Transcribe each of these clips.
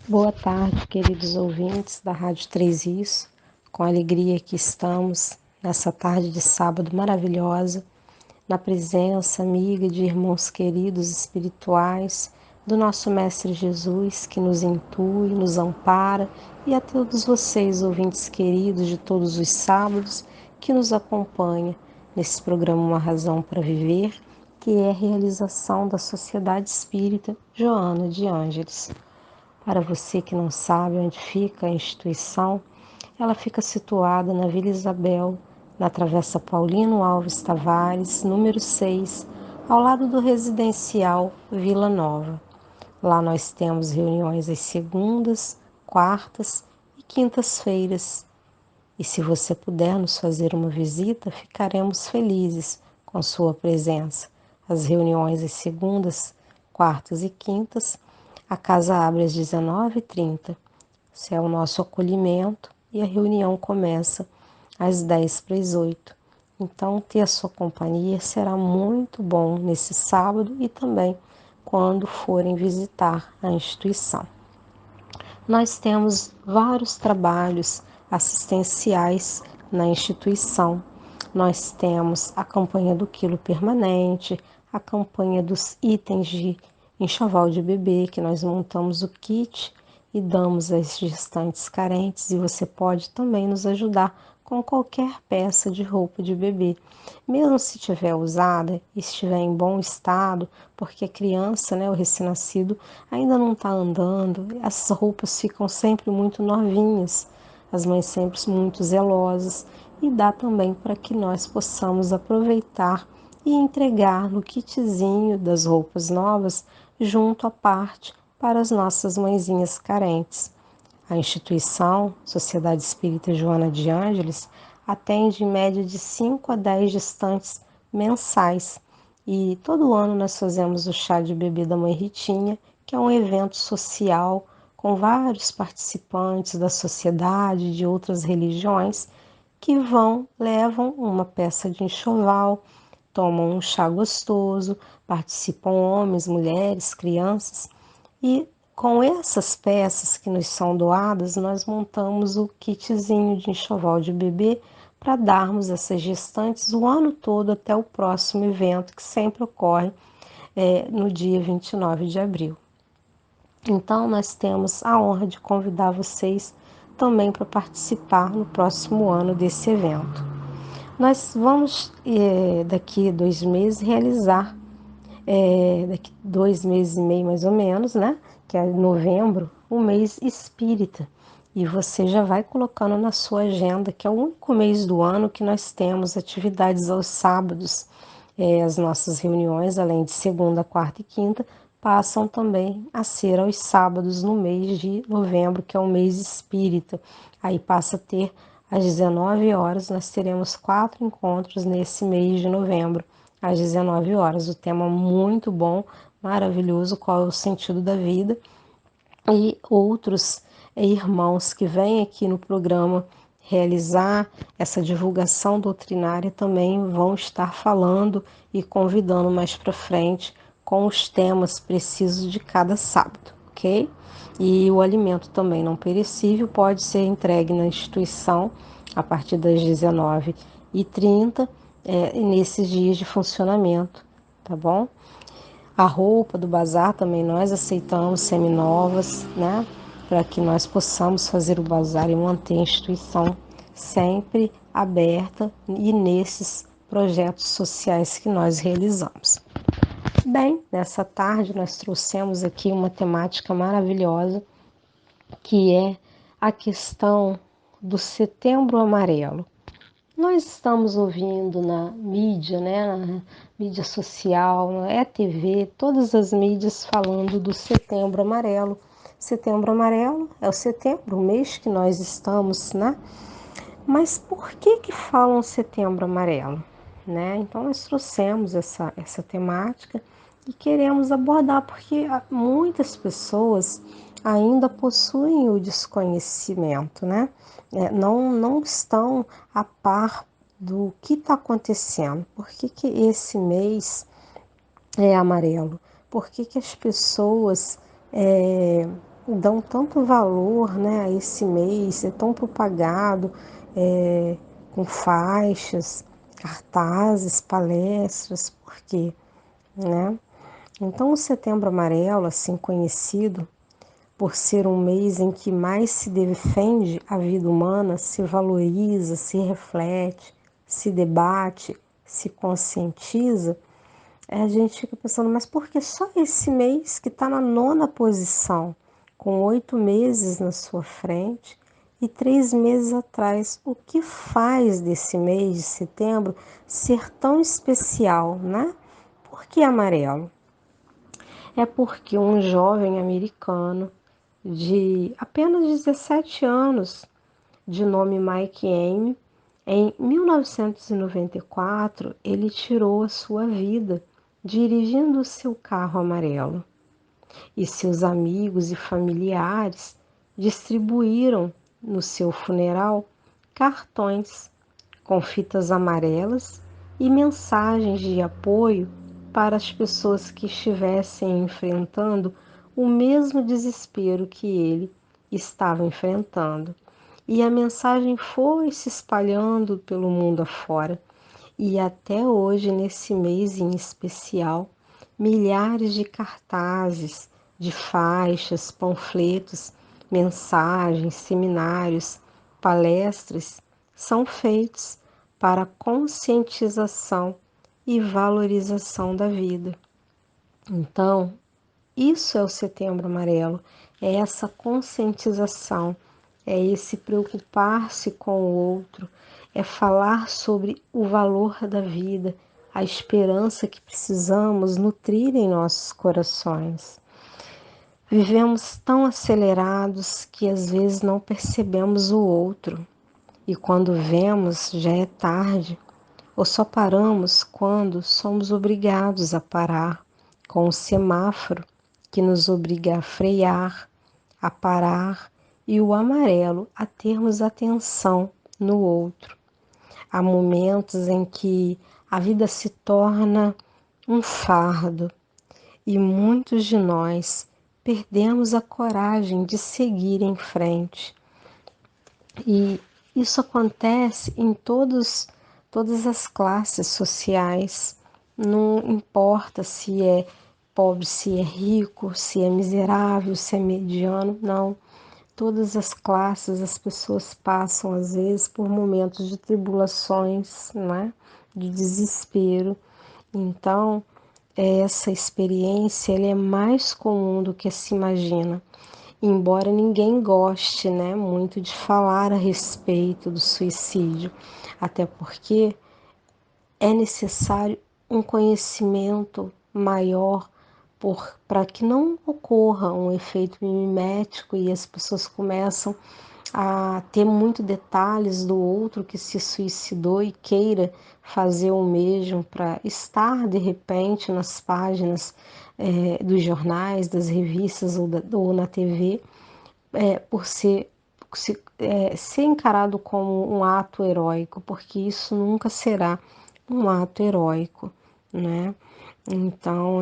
Boa tarde, queridos ouvintes da Rádio 3 Isso. Com alegria que estamos nessa tarde de sábado maravilhosa, na presença amiga de irmãos queridos espirituais, do nosso Mestre Jesus, que nos intui, nos ampara, e a todos vocês, ouvintes queridos de todos os sábados, que nos acompanham nesse programa Uma Razão para Viver, que é a realização da Sociedade Espírita Joana de Ângeles. Para você que não sabe onde fica a instituição, ela fica situada na Vila Isabel, na Travessa Paulino Alves Tavares, número 6, ao lado do residencial Vila Nova. Lá nós temos reuniões às segundas, quartas e quintas-feiras. E se você puder nos fazer uma visita, ficaremos felizes com sua presença. As reuniões às segundas, quartas e quintas, a casa abre às 19h30. Esse é o nosso acolhimento e a reunião começa às 7:50. Então, ter a sua companhia será muito bom nesse sábado e também quando forem visitar a instituição. Nós temos vários trabalhos assistenciais na instituição. Nós temos a campanha do quilo permanente, a campanha dos itens de enxoval de bebê, que nós montamos o kit e damos às gestantes carentes, e você pode também nos ajudar com qualquer peça de roupa de bebê. Mesmo se estiver usada e estiver em bom estado, porque a criança, o recém-nascido, ainda não está andando, essas roupas ficam sempre muito novinhas, as mães sempre muito zelosas, e dá também para que nós possamos aproveitar e entregar no kitzinho das roupas novas, junto à parte para as nossas mãezinhas carentes. A instituição Sociedade Espírita Joana de Ângeles atende em média de 5 a 10 gestantes mensais, e todo ano nós fazemos o chá de bebê da Mãe Ritinha, que é um evento social com vários participantes da sociedade de outras religiões que levam uma peça de enxoval, tomam um chá gostoso, participam homens, mulheres, crianças, e com essas peças que nos são doadas, nós montamos o kitzinho de enxoval de bebê para darmos a essas gestantes o ano todo até o próximo evento, que sempre ocorre no dia 29 de abril. Então, nós temos a honra de convidar vocês também para participar no próximo ano desse evento. Nós vamos, daqui a 2 meses, realizar, daqui 2 meses e meio mais ou menos, que é novembro, o mês espírita. E você já vai colocando na sua agenda, que é o único mês do ano que nós temos atividades aos sábados. As nossas reuniões, além de segunda, quarta e quinta, passam também a ser aos sábados no mês de novembro, que é o mês espírita. Aí passa a ter às 19 horas, nós teremos 4 encontros nesse mês de novembro, às 19 horas. O tema muito bom, maravilhoso, qual é o sentido da vida. E outros irmãos que vêm aqui no programa realizar essa divulgação doutrinária também vão estar falando e convidando mais para frente com os temas precisos de cada sábado, ok? E o alimento também não perecível pode ser entregue na instituição a partir das 19h30, nesses dias de funcionamento, tá bom? A roupa do bazar também nós aceitamos seminovas, para que nós possamos fazer o bazar e manter a instituição sempre aberta e nesses projetos sociais que nós realizamos. Bem, nessa tarde nós trouxemos aqui uma temática maravilhosa, que é a questão do Setembro Amarelo. Nós estamos ouvindo na mídia, na mídia social, na ETV, todas as mídias falando do Setembro Amarelo. Setembro Amarelo é o setembro, o mês que nós estamos, Mas por que falam Setembro Amarelo? Então nós trouxemos essa temática e queremos abordar, porque muitas pessoas ainda possuem o desconhecimento, não estão a par do que está acontecendo. Por que esse mês é amarelo? Por que as pessoas dão tanto valor, né, a esse mês, é tão propagado, com faixas, cartazes, palestras, por quê, né? Então, o Setembro Amarelo, assim conhecido por ser um mês em que mais se defende a vida humana, se valoriza, se reflete, se debate, se conscientiza, a gente fica pensando, mas por que só esse mês que está na nona posição, com 8 meses na sua frente e 3 meses atrás? O que faz desse mês de setembro ser tão especial, né? Por que amarelo? É porque um jovem americano de apenas 17 anos, de nome Mike Amy, em 1994, ele tirou a sua vida dirigindo o seu carro amarelo. E seus amigos e familiares distribuíram no seu funeral cartões com fitas amarelas e mensagens de apoio para as pessoas que estivessem enfrentando o mesmo desespero que ele estava enfrentando. E a mensagem foi se espalhando pelo mundo afora. E até hoje, nesse mês em especial, milhares de cartazes, de faixas, panfletos, mensagens, seminários, palestras são feitos para conscientização e valorização da vida. Então, isso é o Setembro Amarelo, é essa conscientização, é esse preocupar-se com o outro, é falar sobre o valor da vida, a esperança que precisamos nutrir em nossos corações. Vivemos tão acelerados que às vezes não percebemos o outro, e quando vemos já é tarde, ou só paramos quando somos obrigados a parar, com o semáforo que nos obriga a frear, a parar, e o amarelo a termos atenção no outro. Há momentos em que a vida se torna um fardo e muitos de nós perdemos a coragem de seguir em frente. E isso acontece em todas as classes sociais, não importa se é pobre, se é rico, se é miserável, se é mediano, não. Todas as classes, as pessoas passam às vezes por momentos de tribulações, né? De desespero. Então, essa experiência ela é mais comum do que se imagina. Embora ninguém goste, né, muito de falar a respeito do suicídio, até porque é necessário um conhecimento maior para que não ocorra um efeito mimético e as pessoas começam a ter muito detalhes do outro que se suicidou e queira fazer o mesmo para estar de repente nas páginas dos jornais, das revistas ou na TV, por ser encarado como um ato heróico, porque isso nunca será um ato heróico, né? Então,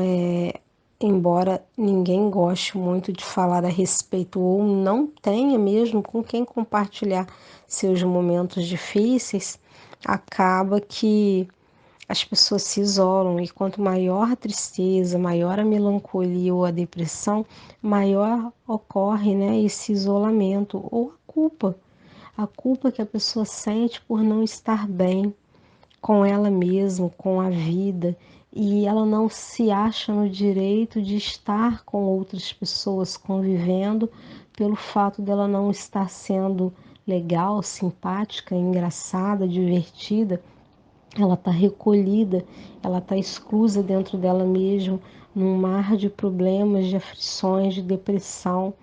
embora ninguém goste muito de falar a respeito ou não tenha mesmo com quem compartilhar seus momentos difíceis, acaba que as pessoas se isolam e quanto maior a tristeza, maior a melancolia ou a depressão, maior ocorre, né, esse isolamento ou a culpa que a pessoa sente por não estar bem com ela mesma, com a vida, e ela não se acha no direito de estar com outras pessoas convivendo pelo fato dela não estar sendo legal, simpática, engraçada, divertida. Ela está recolhida, ela está exclusa dentro dela mesma, num mar de problemas, de aflições, de depressão.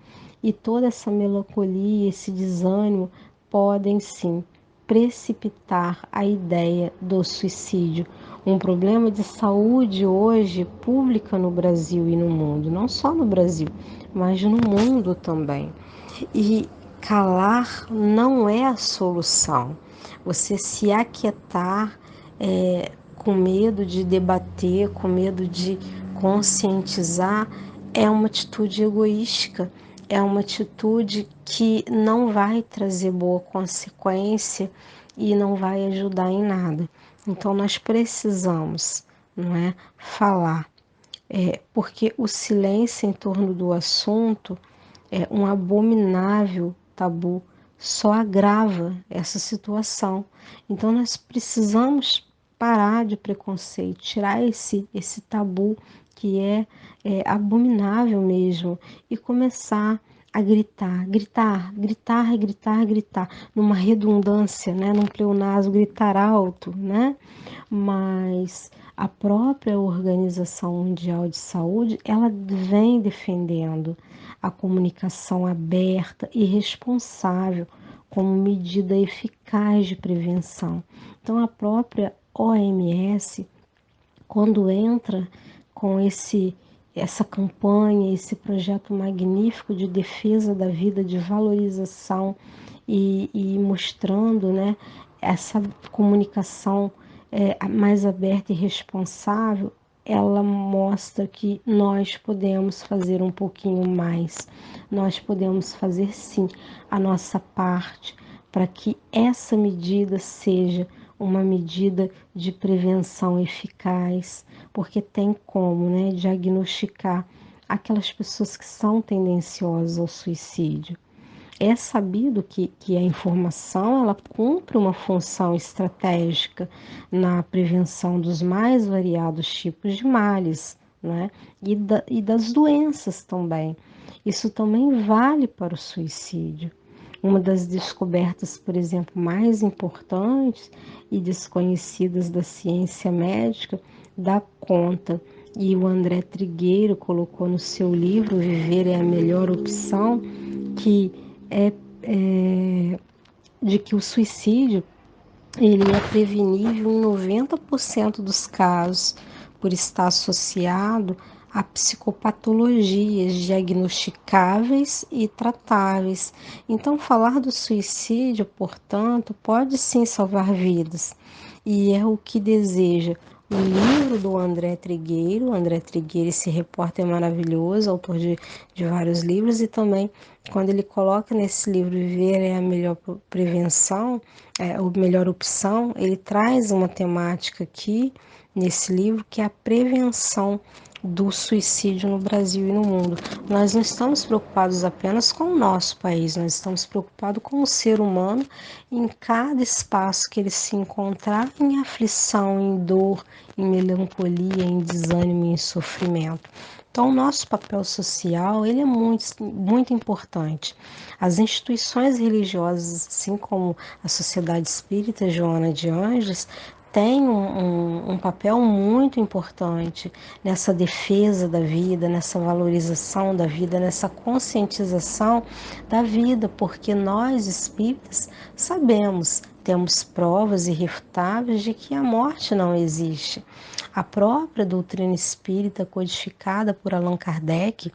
E toda essa melancolia, esse desânimo podem sim precipitar a ideia do suicídio. Um problema de saúde hoje pública no Brasil e no mundo, não só no Brasil, mas no mundo também. E calar não é a solução. Você se aquietar, com medo de debater, com medo de conscientizar, é uma atitude egoística, é uma atitude que não vai trazer boa consequência e não vai ajudar em nada. Então nós precisamos, não é, falar, porque o silêncio em torno do assunto é um abominável tabu, só agrava essa situação. Então nós precisamos parar de preconceito, tirar esse tabu que é abominável mesmo e começar a gritar, gritar, gritar, gritar, gritar, numa redundância, né, num pleonasmo, gritar alto, né? Mas a própria Organização Mundial de Saúde, ela vem defendendo a comunicação aberta e responsável como medida eficaz de prevenção. Então, a própria OMS, quando entra com essa campanha, esse projeto magnífico de defesa da vida, de valorização e mostrando, né, essa comunicação mais aberta e responsável, ela mostra que nós podemos fazer um pouquinho mais, nós podemos fazer sim a nossa parte para que essa medida seja uma medida de prevenção eficaz, porque tem como, né, diagnosticar aquelas pessoas que são tendenciosas ao suicídio. É sabido que a informação ela cumpre uma função estratégica na prevenção dos mais variados tipos de males, né? E das doenças também. Isso também vale para o suicídio. Uma das descobertas, por exemplo, mais importantes e desconhecidas da ciência médica dá conta, e o André Trigueiro colocou no seu livro Viver é a Melhor Opção, que é, é de que o suicídio ele é prevenível em 90% dos casos, por estar associado a psicopatologias diagnosticáveis e tratáveis. Então, falar do suicídio, portanto, pode sim salvar vidas, e é o que deseja o livro do André Trigueiro. André Trigueiro, esse repórter maravilhoso, autor de vários livros, e também quando ele coloca nesse livro Viver é a Melhor Prevenção, a melhor opção, ele traz uma temática aqui nesse livro que é a prevenção do suicídio no Brasil e no mundo. Nós não estamos preocupados apenas com o nosso país, nós estamos preocupados com o ser humano em cada espaço que ele se encontrar em aflição, em dor, em melancolia, em desânimo e em sofrimento. Então, o nosso papel social ele é muito importante. As instituições religiosas, assim como a Sociedade Espírita Joana de Ângeles, têm um papel muito importante nessa defesa da vida, nessa valorização da vida, nessa conscientização da vida, porque nós espíritas sabemos, temos provas irrefutáveis de que a morte não existe. A própria doutrina espírita, codificada por Allan Kardec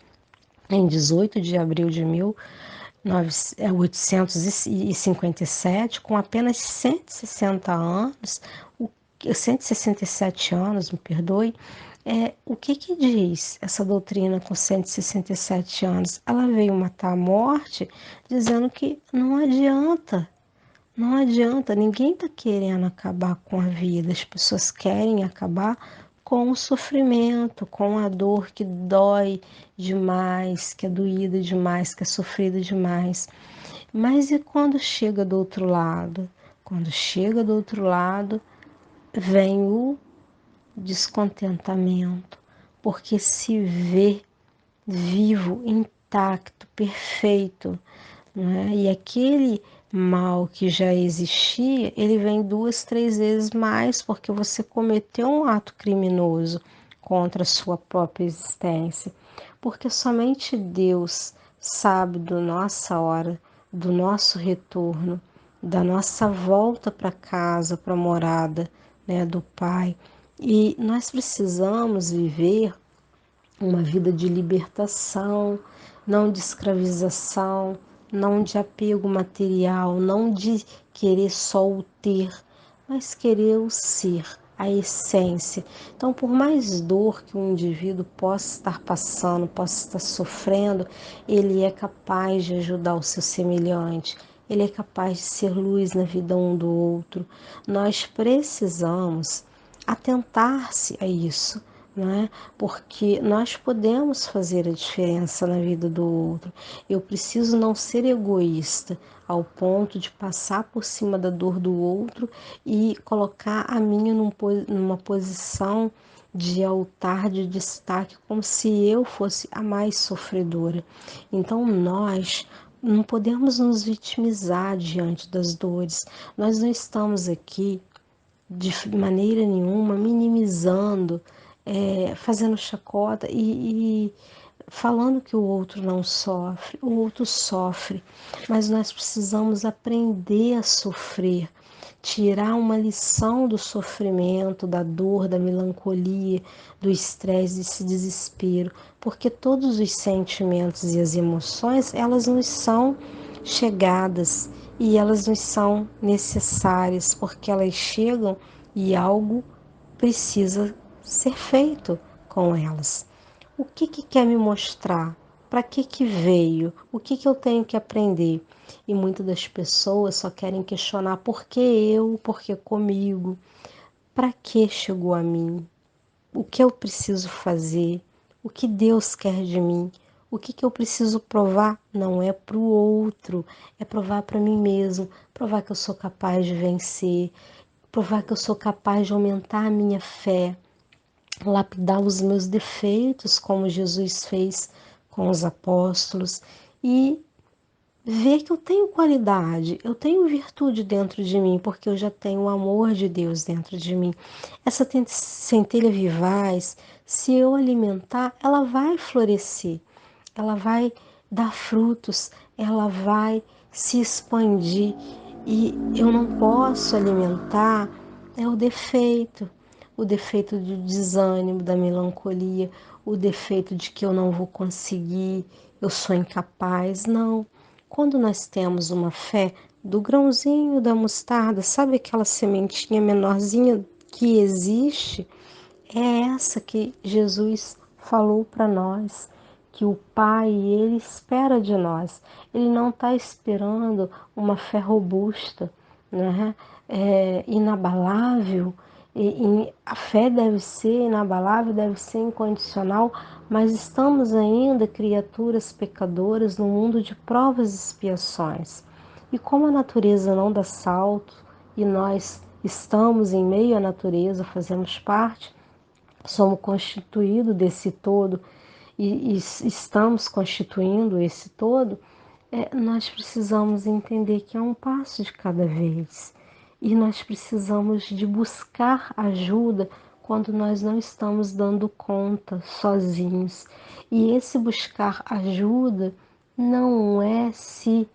em 18 de abril de 1857, com apenas 160 anos, 167 anos, me perdoe, o que diz essa doutrina com 167 anos? Ela veio matar a morte dizendo que não adianta, não adianta, ninguém está querendo acabar com a vida, as pessoas querem acabar com o sofrimento, com a dor que dói demais, que é doída demais, que é sofrida demais. Mas e quando chega do outro lado? Quando chega do outro lado, vem o descontentamento, porque se vê vivo, intacto, perfeito, né? E aquele mal que já existia, ele vem 2, 3 vezes mais porque você cometeu um ato criminoso contra a sua própria existência. Porque somente Deus sabe da nossa hora, do nosso retorno, da nossa volta para casa, para a morada, né, do Pai. E nós precisamos viver uma vida de libertação, não de escravização, não de apego material, não de querer só o ter, mas querer o ser, a essência. Então, por mais dor que um indivíduo possa estar passando, possa estar sofrendo, ele é capaz de ajudar o seu semelhante, ele é capaz de ser luz na vida um do outro. Nós precisamos atentar-se a isso, né? Porque nós podemos fazer a diferença na vida do outro. Eu preciso não ser egoísta ao ponto de passar por cima da dor do outro e colocar a minha numa posição de altar, de destaque, como se eu fosse a mais sofredora. Então nós não podemos nos vitimizar diante das dores. Nós não estamos aqui de maneira nenhuma minimizando, fazendo chacota e falando que o outro não sofre. O outro sofre, mas nós precisamos aprender a sofrer, tirar uma lição do sofrimento, da dor, da melancolia, do estresse, desse desespero, porque todos os sentimentos e as emoções, elas nos são chegadas e elas nos são necessárias, porque elas chegam e algo precisa ser feito com elas. O que quer me mostrar? Para que veio? O que eu tenho que aprender? E muitas das pessoas só querem questionar por que eu, por que comigo, para que chegou a mim, o que eu preciso fazer, o que Deus quer de mim, o que eu preciso provar não é para o outro, é provar para mim mesmo, provar que eu sou capaz de vencer, provar que eu sou capaz de aumentar a minha fé, lapidar os meus defeitos, como Jesus fez com os apóstolos, e ver que eu tenho qualidade, eu tenho virtude dentro de mim, porque eu já tenho o amor de Deus dentro de mim. Essa centelha vivaz, se eu alimentar, ela vai florescer, ela vai dar frutos, ela vai se expandir. E eu não posso alimentar o defeito do desânimo, da melancolia, o defeito de que eu não vou conseguir, eu sou incapaz. Não. Quando nós temos uma fé do grãozinho da mostarda, sabe aquela sementinha menorzinha que existe? É essa que Jesus falou para nós, que o Pai, Ele espera de nós. Ele não está esperando uma fé robusta, né? Inabalável. A fé deve ser inabalável, deve ser incondicional, mas estamos ainda criaturas pecadoras no mundo de provas e expiações. E como a natureza não dá salto e nós estamos em meio à natureza, fazemos parte, somos constituídos desse todo e estamos constituindo esse todo, nós precisamos entender que é um passo de cada vez e nós precisamos de buscar ajuda quando nós não estamos dando conta sozinhos. E esse buscar ajuda não é se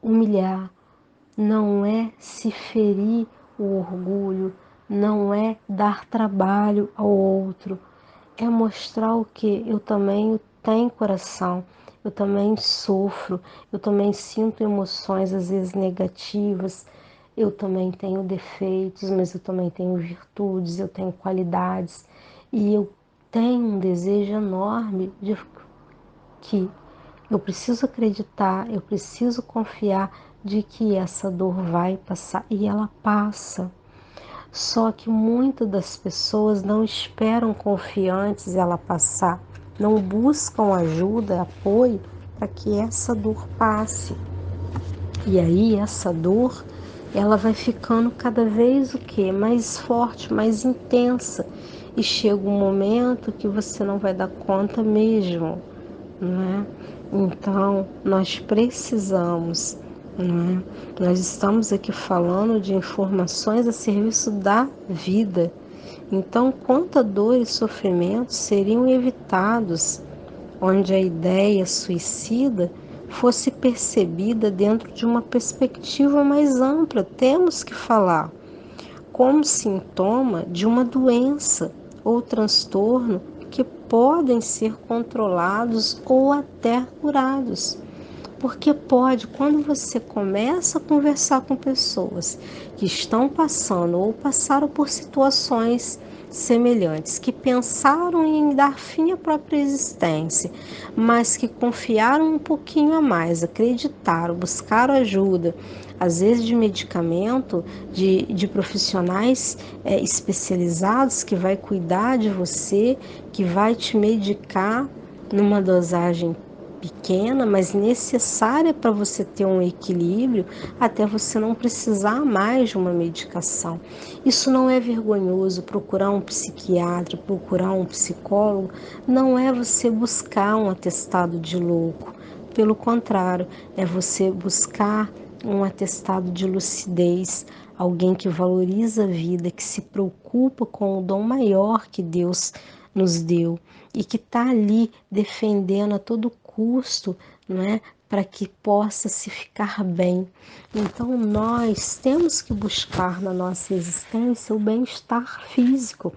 humilhar, não é se ferir o orgulho, não é dar trabalho ao outro, é mostrar o que eu também tenho coração, eu também sofro, eu também sinto emoções às vezes negativas, eu também tenho defeitos, mas eu também tenho virtudes, eu tenho qualidades e eu tenho um desejo enorme de que eu preciso acreditar, eu preciso confiar de que essa dor vai passar e ela passa. Só que muitas das pessoas não esperam confiantes ela passar, não buscam ajuda, apoio para que essa dor passe. E aí essa dor, ela vai ficando cada vez o quê? Mais forte, mais intensa. E chega um momento que você não vai dar conta mesmo, né? Então, nós precisamos, né? Nós estamos aqui falando de informações a serviço da vida. Então, quanta dor e sofrimento seriam evitados onde a ideia suicida fosse percebida dentro de uma perspectiva mais ampla. Temos que falar como sintoma de uma doença ou transtorno que podem ser controlados ou até curados. Porque pode, quando você começa a conversar com pessoas que estão passando ou passaram por situações semelhantes, que pensaram em dar fim à própria existência, mas que confiaram um pouquinho a mais, acreditaram, buscaram ajuda, às vezes de medicamento, de profissionais especializados que vai cuidar de você, que vai te medicar numa dosagem pequena, mas necessária para você ter um equilíbrio, até você não precisar mais de uma medicação. Isso não é vergonhoso. Procurar um psiquiatra, procurar um psicólogo, não é você buscar um atestado de louco. Pelo contrário, é você buscar um atestado de lucidez, alguém que valoriza a vida, que se preocupa com o dom maior que Deus nos deu e que está ali defendendo a todo custo, não é? Para que possa se ficar bem. Então nós temos que buscar na nossa existência o bem-estar físico,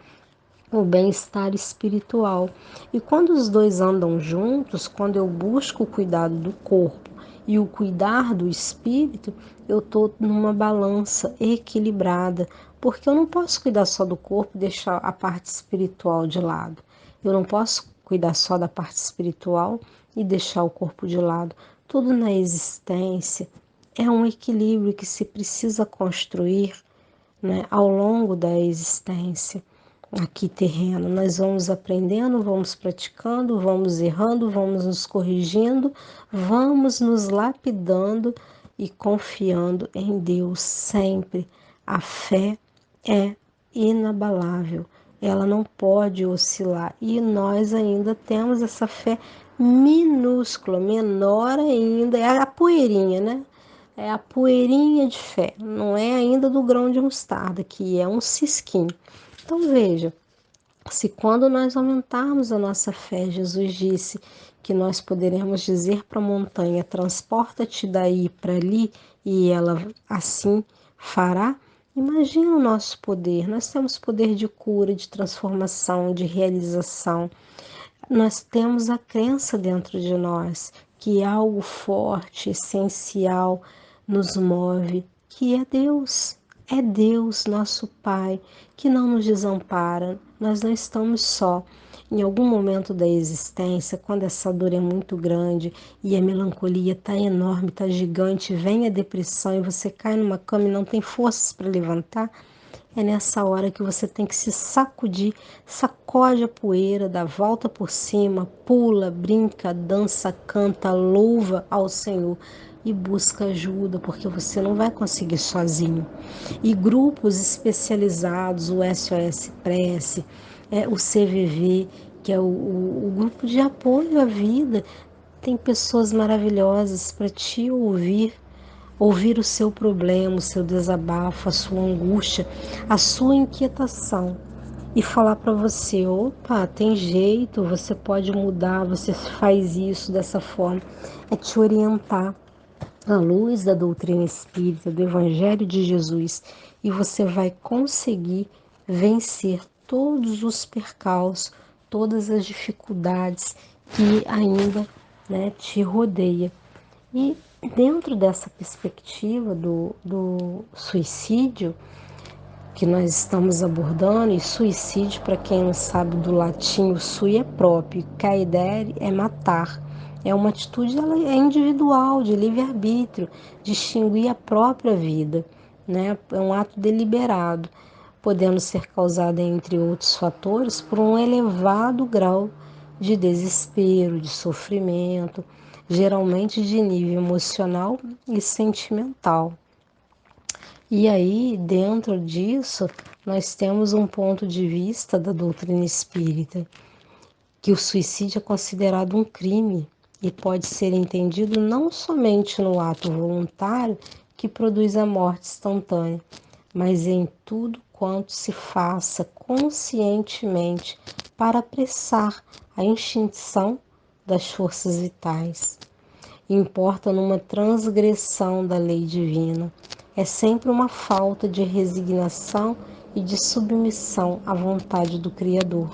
o bem-estar espiritual. E quando os dois andam juntos, quando eu busco o cuidado do corpo e o cuidar do espírito, eu estou numa balança equilibrada, porque eu não posso cuidar só do corpo e deixar a parte espiritual de lado. Eu não posso cuidar só da parte espiritual e deixar o corpo de lado. Tudo na existência é um equilíbrio que se precisa construir, né, ao longo da existência aqui terreno. Nós vamos aprendendo, vamos praticando, vamos errando, vamos nos corrigindo, vamos nos lapidando e confiando em Deus sempre. A fé é inabalável, ela não pode oscilar e nós ainda temos essa fé minúscula, menor ainda, é a poeirinha, né? É a poeirinha de fé, não é ainda do grão de mostarda, que é um cisquinho. Então veja, se quando nós aumentarmos a nossa fé, Jesus disse que nós poderemos dizer para a montanha: transporta-te daí para ali, e ela assim fará. Imagina o nosso poder. Nós temos poder de cura, de transformação, de realização. Nós temos a crença dentro de nós que algo forte, essencial, nos move, que é Deus. É Deus, nosso Pai, que não nos desampara. Nós não estamos só. Em algum momento da existência, quando essa dor é muito grande e a melancolia está enorme, está gigante, vem a depressão e você cai numa cama e não tem forças para levantar, é nessa hora que você tem que se sacudir, sacode a poeira, dá volta por cima, pula, brinca, dança, canta, louva ao Senhor e busca ajuda, porque você não vai conseguir sozinho. E grupos especializados, o SOS Prece, o CVV, que é o grupo de apoio à vida, tem pessoas maravilhosas para te ouvir o seu problema, o seu desabafo, a sua angústia, a sua inquietação e falar para você: opa, tem jeito, você pode mudar, você faz isso dessa forma. É te orientar à luz da doutrina espírita, do Evangelho de Jesus, e você vai conseguir vencer todos os percalços, todas as dificuldades que ainda, né, te rodeia. E dentro dessa perspectiva do suicídio que nós estamos abordando, e suicídio, para quem não sabe do latim, o sui é próprio, caedere é matar. É uma atitude, ela é individual, de livre-arbítrio, de extinguir a própria vida, né? É um ato deliberado, podendo ser causada, entre outros fatores, por um elevado grau de desespero, de sofrimento, geralmente de nível emocional e sentimental. E aí, dentro disso, nós temos um ponto de vista da doutrina espírita, que o suicídio é considerado um crime e pode ser entendido não somente no ato voluntário que produz a morte instantânea, mas em tudo quanto se faça conscientemente para apressar a extinção das forças vitais. Importa numa transgressão da lei divina. É sempre uma falta de resignação e de submissão à vontade do Criador.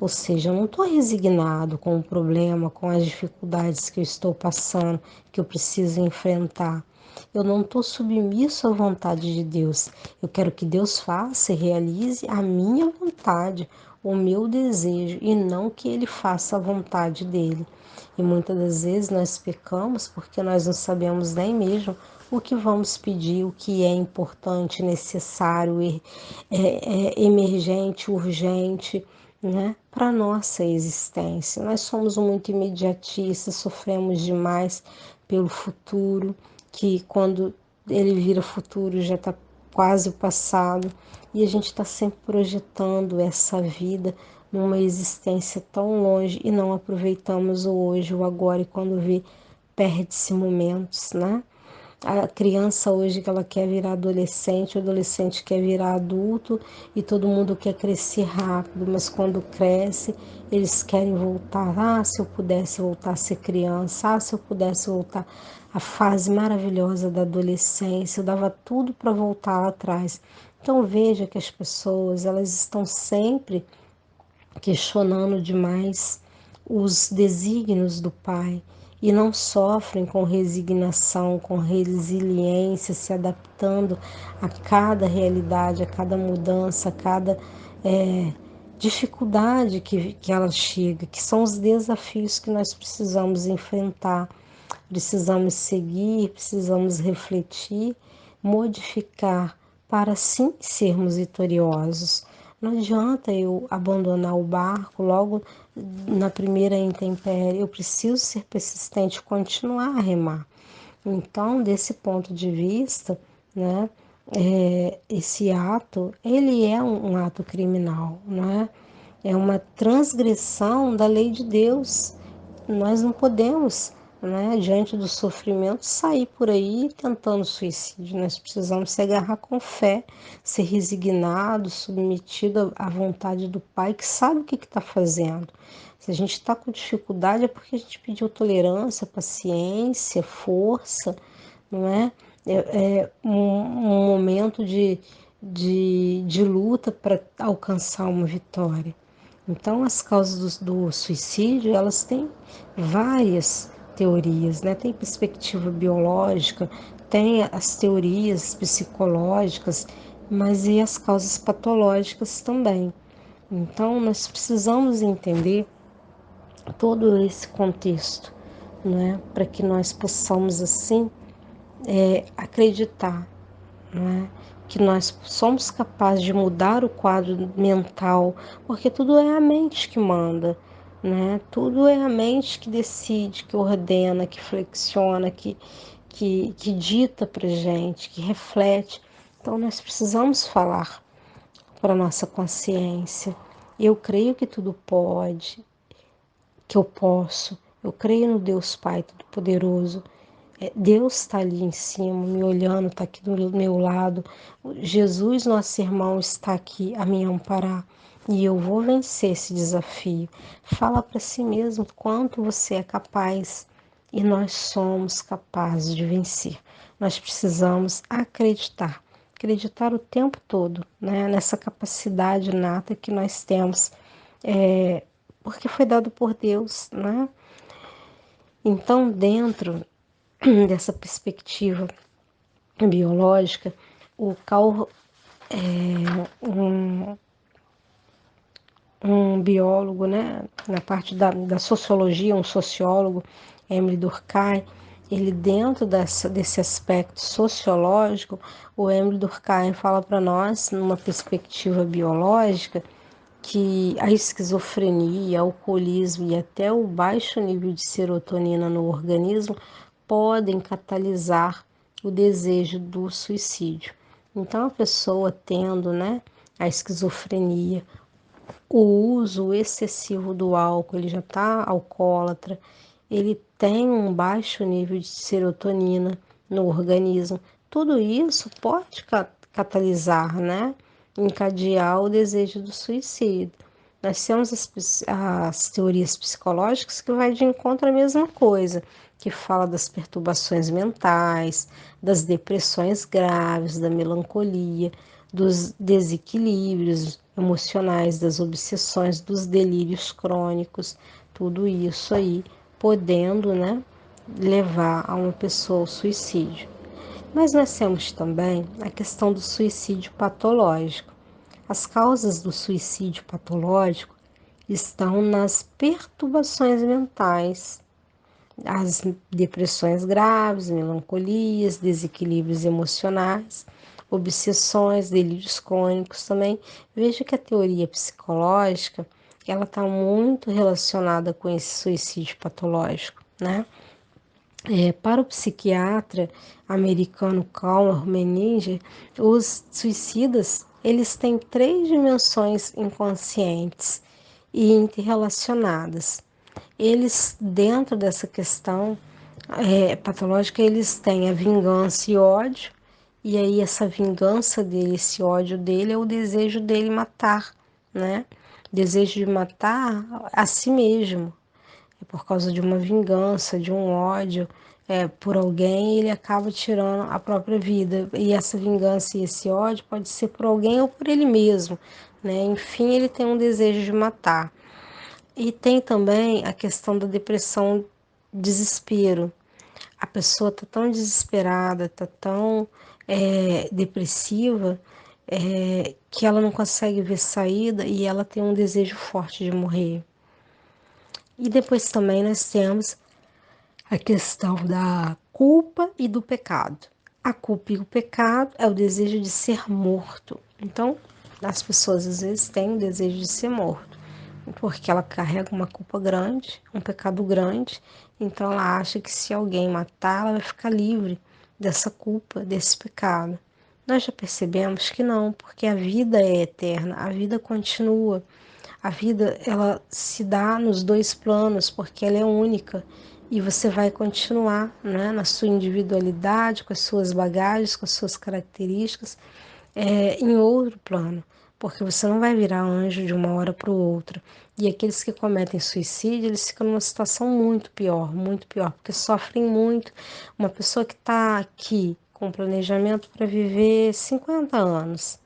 Ou seja, eu não estou resignado com o problema, com as dificuldades que eu estou passando, que eu preciso enfrentar. Eu não estou submisso à vontade de Deus. Eu quero que Deus faça e realize a minha vontade, o meu desejo, e não que Ele faça a vontade dele. E muitas das vezes nós pecamos porque nós não sabemos nem mesmo o que vamos pedir, o que é importante, necessário, emergente, urgente, né, para a nossa existência. Nós somos muito imediatistas, sofremos demais pelo futuro, que quando ele vira futuro já está quase o passado, e a gente está sempre projetando essa vida numa existência tão longe e não aproveitamos o hoje, o agora, e quando vê, perde-se momentos, né? A criança hoje que ela quer virar adolescente, o adolescente quer virar adulto e todo mundo quer crescer rápido, mas quando cresce, eles querem voltar. Ah, se eu pudesse voltar a ser criança, ah, se eu pudesse voltar à fase maravilhosa da adolescência, eu dava tudo para voltar lá atrás. Então veja que as pessoas, elas estão sempre questionando demais os desígnios do Pai e não sofrem com resignação, com resiliência, se adaptando a cada realidade, a cada mudança, a cada dificuldade que ela chega, que são os desafios que nós precisamos enfrentar, precisamos seguir, precisamos refletir, modificar para sim sermos vitoriosos. Não adianta eu abandonar o barco logo na primeira intempérie, eu preciso ser persistente, continuar a remar. Então, desse ponto de vista, né, esse ato, ele é um ato criminal, né? É uma transgressão da lei de Deus. Nós não podemos, né, diante do sofrimento, sair por aí tentando suicídio. Nós precisamos se agarrar com fé, ser resignado, submetido à vontade do Pai, que sabe o que está fazendo. Se a gente está com dificuldade é porque a gente pediu tolerância, paciência, força, não é? É um momento de luta para alcançar uma vitória. Então, as causas do suicídio, elas têm várias teorias, né? Tem perspectiva biológica, tem as teorias psicológicas, mas e as causas patológicas também. Então, nós precisamos entender todo esse contexto, né? Para que nós possamos, assim, acreditar, né? Que nós somos capazes de mudar o quadro mental, porque tudo é a mente que manda, né? Tudo é a mente que decide, que ordena, que flexiona, que dita para gente, que reflete. Então nós precisamos falar para nossa consciência. Eu creio que tudo pode, que eu posso. Eu creio no Deus Pai Todo-Poderoso. Deus está ali em cima, me olhando, está aqui do meu lado. Jesus, nosso irmão, está aqui a me amparar. E eu vou vencer esse desafio. Fala para si mesmo quanto você é capaz. E nós somos capazes de vencer. Nós precisamos acreditar. Acreditar o tempo todo, né? Nessa capacidade inata que nós temos. Porque foi dado por Deus, né? Então, dentro dessa perspectiva biológica, o Carl é um biólogo, né, na parte da sociologia, um sociólogo, Emile Durkheim, ele dentro desse aspecto sociológico, o Emile Durkheim fala para nós, numa perspectiva biológica, que a esquizofrenia, o alcoolismo e até o baixo nível de serotonina no organismo podem catalisar o desejo do suicídio. Então, a pessoa tendo, né, a esquizofrenia, o uso excessivo do álcool, ele já está alcoólatra, ele tem um baixo nível de serotonina no organismo. Tudo isso pode catalisar, né, encadear o desejo do suicídio. Nós temos as teorias psicológicas que vai de encontro à mesma coisa, que fala das perturbações mentais, das depressões graves, da melancolia, dos desequilíbrios emocionais, das obsessões, dos delírios crônicos, tudo isso aí podendo, né, levar a uma pessoa ao suicídio. Mas nós temos também a questão do suicídio patológico. As causas do suicídio patológico estão nas perturbações mentais, as depressões graves, melancolias, desequilíbrios emocionais, obsessões, delírios crônicos também. Veja que a teoria psicológica ela está muito relacionada com esse suicídio patológico, né? Para o psiquiatra americano Carl Menninger, os suicidas eles têm três dimensões inconscientes e interrelacionadas. Eles, dentro dessa questão patológica, eles têm a vingança e ódio, e aí essa vingança dele, esse ódio dele é o desejo dele matar, né? Desejo de matar a si mesmo, por causa de uma vingança, de um ódio por alguém, ele acaba tirando a própria vida. E essa vingança e esse ódio pode ser por alguém ou por ele mesmo, né? Enfim, ele tem um desejo de matar. E tem também a questão da depressão, desespero. A pessoa está tão desesperada, está tão depressiva, que ela não consegue ver saída e ela tem um desejo forte de morrer. E depois também nós temos a questão da culpa e do pecado. A culpa e o pecado é o desejo de ser morto. Então, as pessoas às vezes têm o desejo de ser morto, porque ela carrega uma culpa grande, um pecado grande, então ela acha que se alguém matar, ela vai ficar livre dessa culpa, desse pecado. Nós já percebemos que não, porque a vida é eterna, a vida continua. A vida, ela se dá nos dois planos, porque ela é única. E você vai continuar, né, na sua individualidade, com as suas bagagens, com as suas características, em outro plano. Porque você não vai virar anjo de uma hora para outra. E aqueles que cometem suicídio, eles ficam numa situação muito pior, porque sofrem muito. Uma pessoa que está aqui com planejamento para viver 50 anos,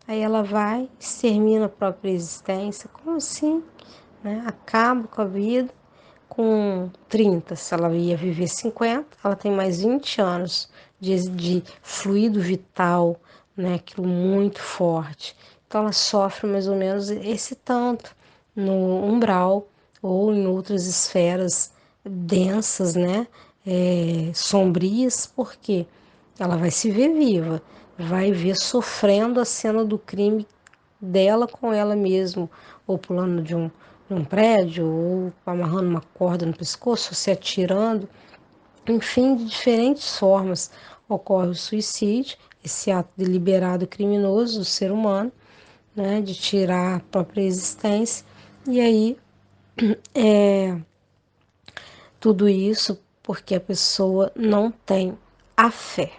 aí ela vai, extermina a própria existência. Como assim? Né? Acaba com a vida com 30. Se ela ia viver 50, ela tem mais 20 anos de fluido vital, né? Aquilo muito forte. Então ela sofre mais ou menos esse tanto no umbral ou em outras esferas densas, né? Sombrias, porque ela vai se ver viva, vai ver sofrendo a cena do crime dela com ela mesma, ou pulando de um prédio, ou amarrando uma corda no pescoço, se atirando. Enfim, de diferentes formas ocorre o suicídio, esse ato deliberado criminoso do ser humano, né, de tirar a própria existência. E aí, tudo isso porque a pessoa não tem a fé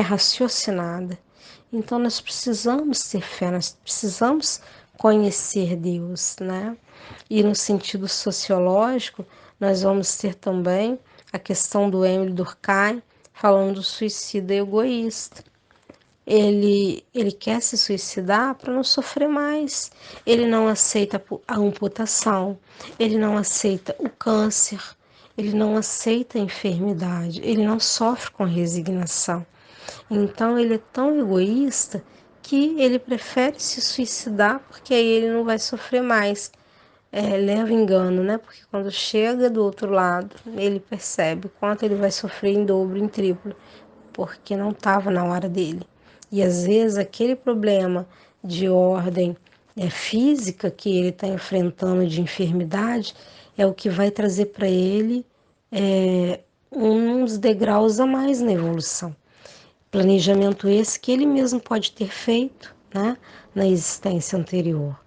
raciocinada. Então nós precisamos ter fé, nós precisamos conhecer Deus, né? E no sentido sociológico, nós vamos ter também a questão do Emile Durkheim falando do suicida egoísta. Ele quer se suicidar para não sofrer mais. Ele não aceita a amputação, ele não aceita o câncer, ele não aceita a enfermidade, ele não sofre com resignação. Então ele é tão egoísta que ele prefere se suicidar porque aí ele não vai sofrer mais. Leva engano, né? Porque quando chega do outro lado, ele percebe o quanto ele vai sofrer em dobro, em triplo, porque não estava na hora dele. E às vezes aquele problema de ordem física que ele está enfrentando de enfermidade é o que vai trazer para ele uns degraus a mais na evolução. Planejamento esse que ele mesmo pode ter feito, né, na existência anterior.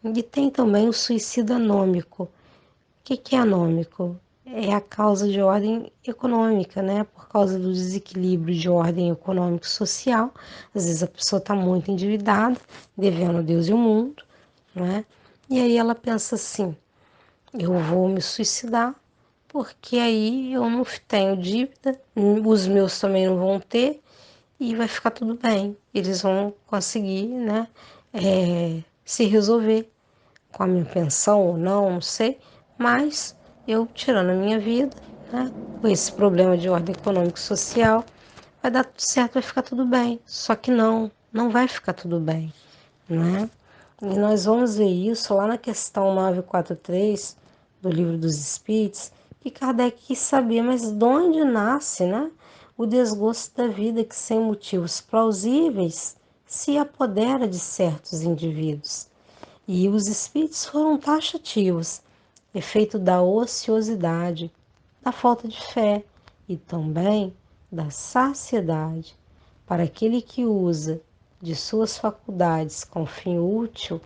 E tem também o suicídio anômico. O que é anômico? É a causa de ordem econômica, né? Por causa do desequilíbrio de ordem econômico-social. Às vezes a pessoa está muito endividada, devendo a Deus e o mundo, né? E aí ela pensa assim: eu vou me suicidar, porque aí eu não tenho dívida, os meus também não vão ter, e vai ficar tudo bem. Eles vão conseguir, né, se resolver com a minha pensão ou não, não sei, mas eu tirando a minha vida, né, com esse problema de ordem econômica e social, vai dar tudo certo, vai ficar tudo bem. Só que não vai ficar tudo bem, né? E nós vamos ver isso lá na questão 943 do Livro dos Espíritos, que Kardec quis saber, mas de onde nasce, né, o desgosto da vida que, sem motivos plausíveis, se apodera de certos indivíduos. E os espíritos foram taxativos, efeito da ociosidade, da falta de fé e também da saciedade. Para aquele que usa de suas faculdades com fim útil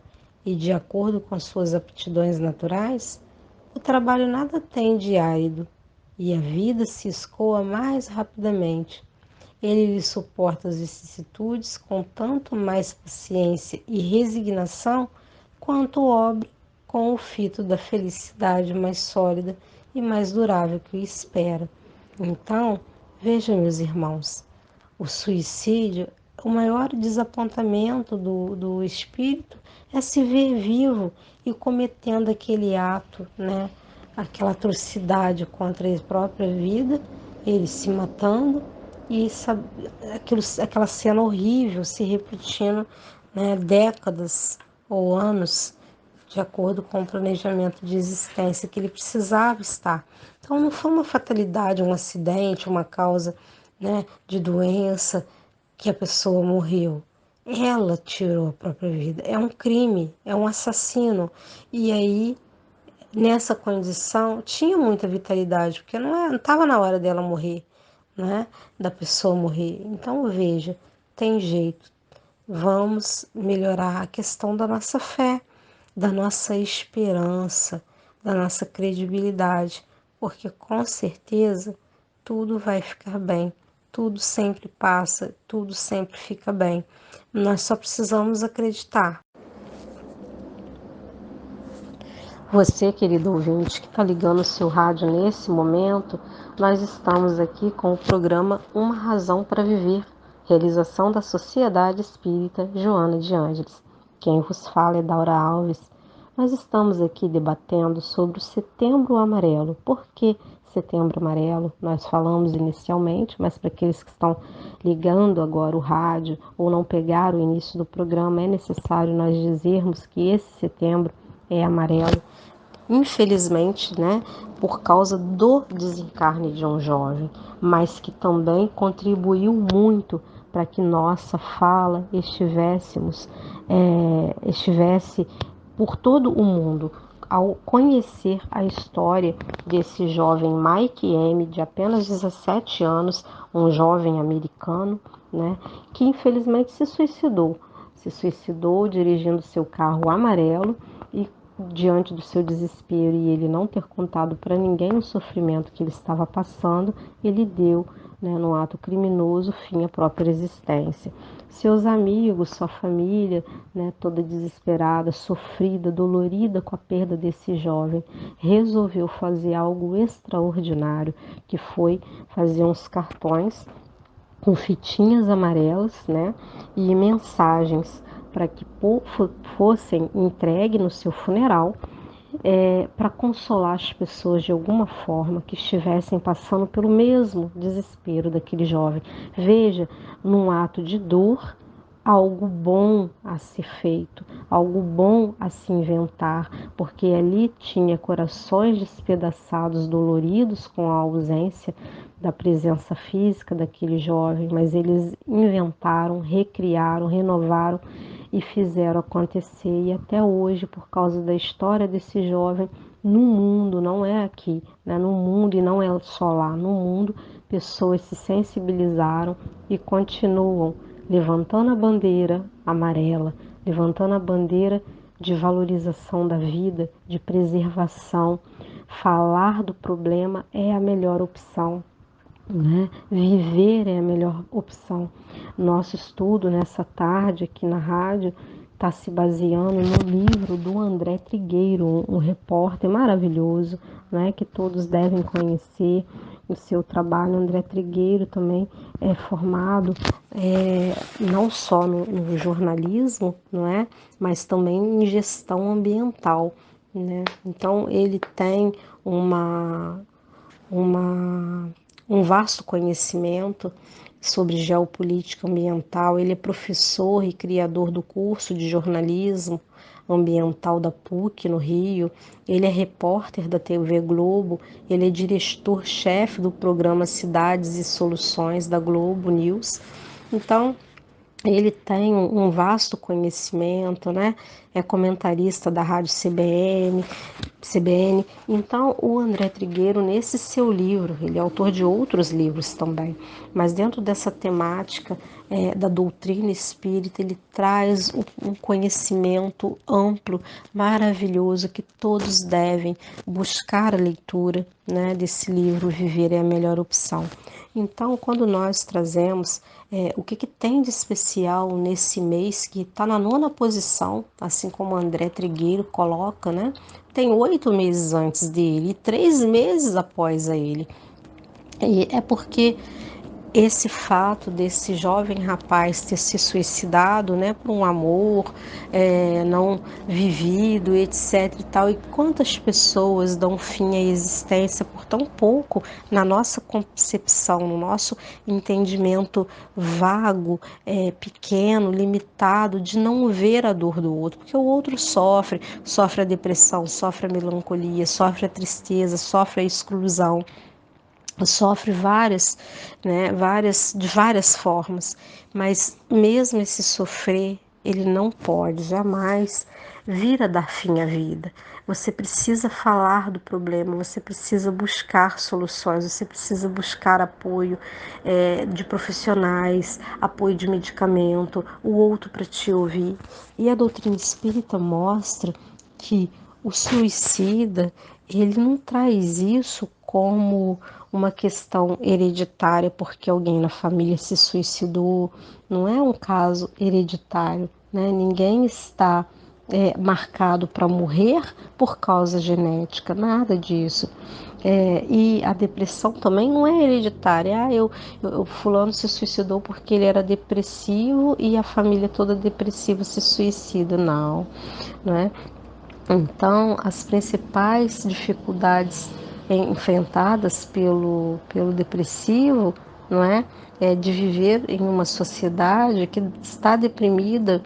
e de acordo com suas aptidões naturais, o trabalho nada tem de árido e a vida se escoa mais rapidamente. Ele lhe suporta as vicissitudes com tanto mais paciência e resignação, quanto obra com o fito da felicidade mais sólida e mais durável que o espera. Então, vejam, meus irmãos, o suicídio, o maior desapontamento do espírito é se ver vivo e cometendo aquele ato, né? Aquela atrocidade contra a própria vida, ele se matando e aquela cena horrível se repetindo, né, décadas ou anos, de acordo com o planejamento de existência que ele precisava estar. Então não foi uma fatalidade, um acidente, uma causa, né, de doença que a pessoa morreu. Ela tirou a própria vida. É um crime, é um assassino. E aí, nessa condição, tinha muita vitalidade, porque não estava na hora dela morrer, né? Da pessoa morrer. Então, veja, tem jeito. Vamos melhorar a questão da nossa fé, da nossa esperança, da nossa credibilidade, porque com certeza tudo vai ficar bem, tudo sempre passa, tudo sempre fica bem. Nós só precisamos acreditar. Você, querido ouvinte, que está ligando o seu rádio nesse momento, nós estamos aqui com o programa Uma Razão para Viver, realização da Sociedade Espírita Joana de Ângeles. Quem vos fala é Daura Alves. Nós estamos aqui debatendo sobre o Setembro Amarelo. Por que Setembro Amarelo? Nós falamos inicialmente, mas para aqueles que estão ligando agora o rádio ou não pegaram o início do programa, é necessário nós dizermos que esse setembro é amarelo, infelizmente, né, por causa do desencarne de um jovem, mas que também contribuiu muito para que nossa fala estivesse por todo o mundo. Ao conhecer a história desse jovem Mike M, de apenas 17 anos, um jovem americano, né, que infelizmente se suicidou dirigindo seu carro amarelo e diante do seu desespero e ele não ter contado para ninguém o sofrimento que ele estava passando, ele deu, né, num ato criminoso, fim à própria existência. Seus amigos, sua família, né, toda desesperada, sofrida, dolorida com a perda desse jovem, resolveu fazer algo extraordinário, que foi fazer uns cartões com fitinhas amarelas, né, e mensagens para que fossem entregues no seu funeral, para consolar as pessoas de alguma forma que estivessem passando pelo mesmo desespero daquele jovem. Veja, num ato de dor, algo bom a ser feito, algo bom a se inventar, porque ali tinha corações despedaçados, doloridos com a ausência da presença física daquele jovem, mas eles inventaram, recriaram, renovaram e fizeram acontecer. E até hoje, por causa da história desse jovem, no mundo, não é aqui, né? No mundo, e não é só lá, no mundo, pessoas se sensibilizaram e continuam levantando a bandeira amarela, levantando a bandeira de valorização da vida, de preservação. Falar do problema é a melhor opção, né? Viver é a melhor opção. Nosso estudo nessa tarde aqui na rádio está se baseando no livro do André Trigueiro, um repórter maravilhoso, né, que todos devem conhecer o seu trabalho. André Trigueiro também é formado não só no jornalismo, não é? Mas também em gestão ambiental, né? Então ele tem uma, uma, um vasto conhecimento sobre geopolítica ambiental. Ele é professor e criador do curso de jornalismo ambiental da PUC no Rio. Ele é repórter da TV Globo. Ele é diretor-chefe do programa Cidades e Soluções da Globo News. Então, ele tem um vasto conhecimento, né? É comentarista da Rádio CBN. Então, o André Trigueiro, nesse seu livro, ele é autor de outros livros também, mas dentro dessa temática da doutrina espírita, ele traz um conhecimento amplo, maravilhoso, que todos devem buscar a leitura, né, desse livro, Viver é a Melhor Opção. Então, quando nós trazemos o que tem de especial nesse mês, que está na 9ª posição, assim como o André Trigueiro coloca, né? Tem 8 meses antes dele e 3 meses após a ele. E é porque esse fato desse jovem rapaz ter se suicidado, né, por um amor não vivido, etc e tal, e quantas pessoas dão fim à existência por tão pouco, na nossa concepção, no nosso entendimento vago, pequeno, limitado, de não ver a dor do outro, porque o outro sofre a depressão, sofre a melancolia, sofre a tristeza, sofre a exclusão, sofre de várias formas, mas mesmo esse sofrer, ele não pode jamais vir a dar fim à vida. Você precisa falar do problema, você precisa buscar soluções, você precisa buscar apoio de profissionais, apoio de medicamento, o outro para te ouvir. E a doutrina espírita mostra que o suicida, ele não traz isso como uma questão hereditária, porque alguém na família se suicidou. Não é um caso hereditário, né? Ninguém está marcado para morrer por causa genética, nada disso. E a depressão também não é hereditária. O fulano se suicidou porque ele era depressivo e a família toda depressiva se suicida. Não, né? Então, as principais dificuldades enfrentadas pelo depressivo, não é? É de viver em uma sociedade que está deprimida,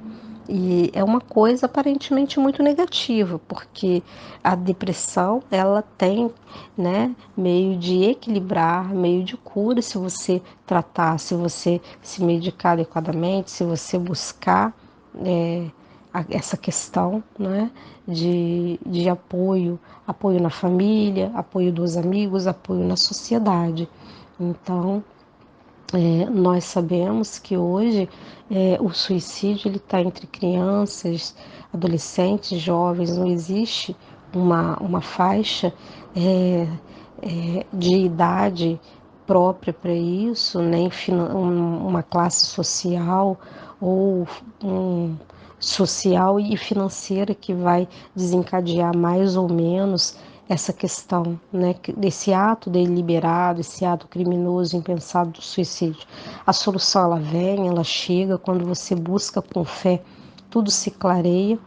e é uma coisa aparentemente muito negativa, porque a depressão, ela tem, né, meio de equilibrar, meio de cura, se você tratar, se você se medicar adequadamente, se você buscar essa questão, né, de apoio na família, apoio dos amigos, apoio na sociedade. Então, nós sabemos que hoje o suicídio ele está entre crianças, adolescentes, jovens. Não existe uma faixa de idade própria para isso, nem uma classe social ou social e financeira que vai desencadear mais ou menos essa questão, né, desse ato deliberado, esse ato criminoso, impensado do suicídio. A solução, ela vem, ela chega quando você busca com fé, tudo se clareia,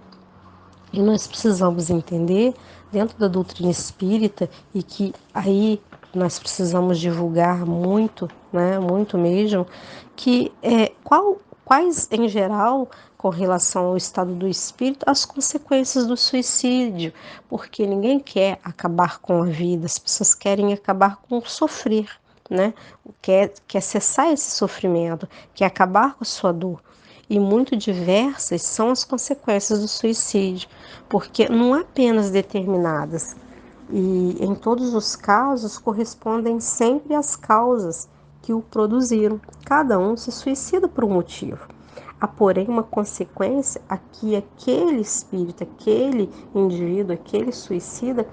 e nós precisamos entender, dentro da doutrina espírita, e que aí nós precisamos divulgar muito, né, muito mesmo, que quais, em geral, com relação ao estado do espírito, as consequências do suicídio, porque ninguém quer acabar com a vida, as pessoas querem acabar com o sofrer, né? Quer cessar esse sofrimento, quer acabar com a sua dor. E muito diversas são as consequências do suicídio, porque não apenas determinadas, e em todos os casos correspondem sempre às causas que o produziram. Cada um se suicida por um motivo. Há, porém, uma consequência a que aquele espírito, aquele indivíduo, aquele suicida,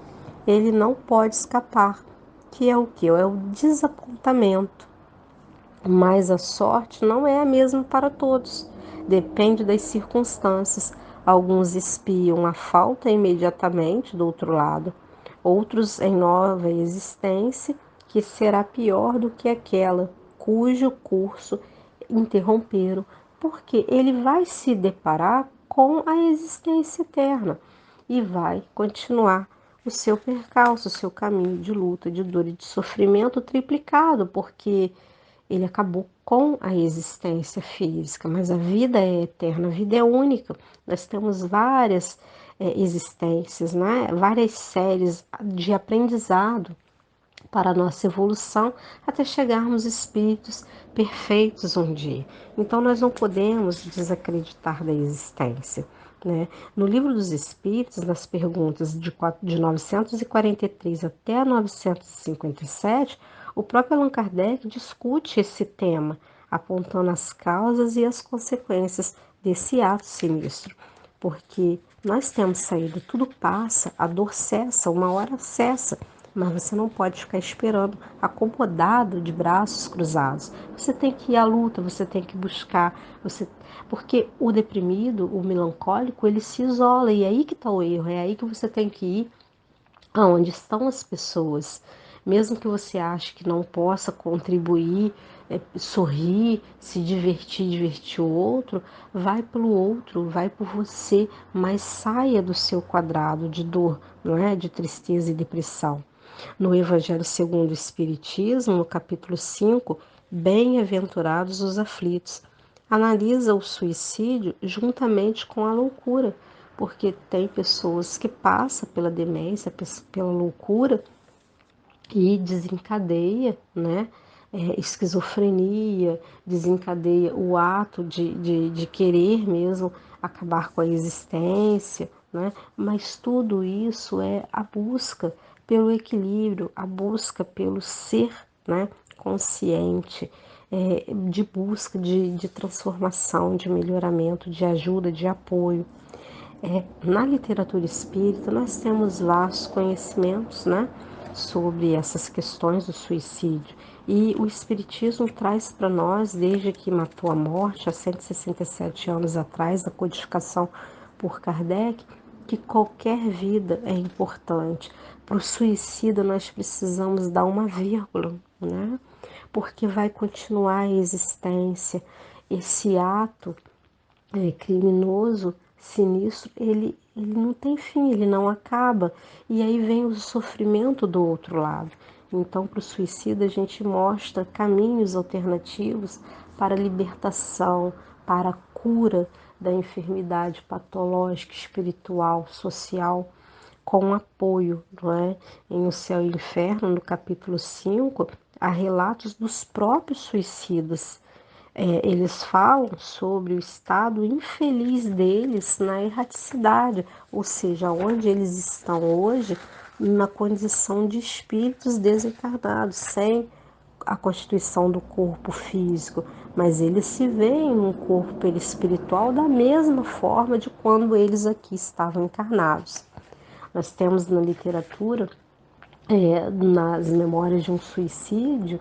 ele não pode escapar, que é o que? É o desapontamento. Mas a sorte não é a mesma para todos, depende das circunstâncias. Alguns espiam a falta imediatamente do outro lado, outros em nova existência que será pior do que aquela, cujo curso interromperam, porque ele vai se deparar com a existência eterna e vai continuar o seu percalço, o seu caminho de luta, de dor e de sofrimento triplicado, porque ele acabou com a existência física, mas a vida é eterna, a vida é única. Nós temos várias existências, né? Várias séries de aprendizado para a nossa evolução até chegarmos espíritos perfeitos um dia. Então nós não podemos desacreditar da existência. Né? No Livro dos Espíritos, nas perguntas de 943 até 957, o próprio Allan Kardec discute esse tema, apontando as causas e as consequências desse ato sinistro. Porque nós temos saída, tudo passa, a dor cessa, uma hora cessa, mas você não pode ficar esperando acomodado de braços cruzados. Você tem que ir à luta, você tem que buscar, porque o deprimido, o melancólico, ele se isola e é aí que está o erro, é aí que você tem que ir aonde estão as pessoas. Mesmo que você ache que não possa contribuir, sorrir, se divertir, divertir o outro, vai pelo outro, vai por você, mas saia do seu quadrado de dor, não é? De tristeza e depressão. No Evangelho segundo o Espiritismo, no capítulo 5, Bem-aventurados os aflitos, analisa o suicídio juntamente com a loucura, porque tem pessoas que passam pela demência, pela loucura e desencadeia, né? Esquizofrenia, desencadeia o ato de querer mesmo acabar com a existência, né? Mas tudo isso é a busca pelo equilíbrio, a busca pelo ser, né? Consciente, de busca de transformação, de melhoramento, de ajuda, de apoio. Na literatura espírita, nós temos vastos conhecimentos, né, sobre essas questões do suicídio. E o Espiritismo traz para nós, desde que matou a morte, há 167 anos atrás, a codificação por Kardec, que qualquer vida é importante. Para o suicida, nós precisamos dar uma vírgula, né? Porque vai continuar a existência. Esse ato criminoso, sinistro, ele não tem fim, ele não acaba. E aí vem o sofrimento do outro lado. Então, para o suicida, a gente mostra caminhos alternativos para a libertação, para a cura da enfermidade patológica, espiritual, social, com apoio, não é? Em O Céu e o Inferno, no capítulo 5, há relatos dos próprios suicidas. Eles falam sobre o estado infeliz deles na erraticidade, ou seja, onde eles estão hoje, na condição de espíritos desencarnados, sem a constituição do corpo físico, mas eles se veem um corpo perispiritual da mesma forma de quando eles aqui estavam encarnados. Nós temos na literatura, nas memórias de um suicídio,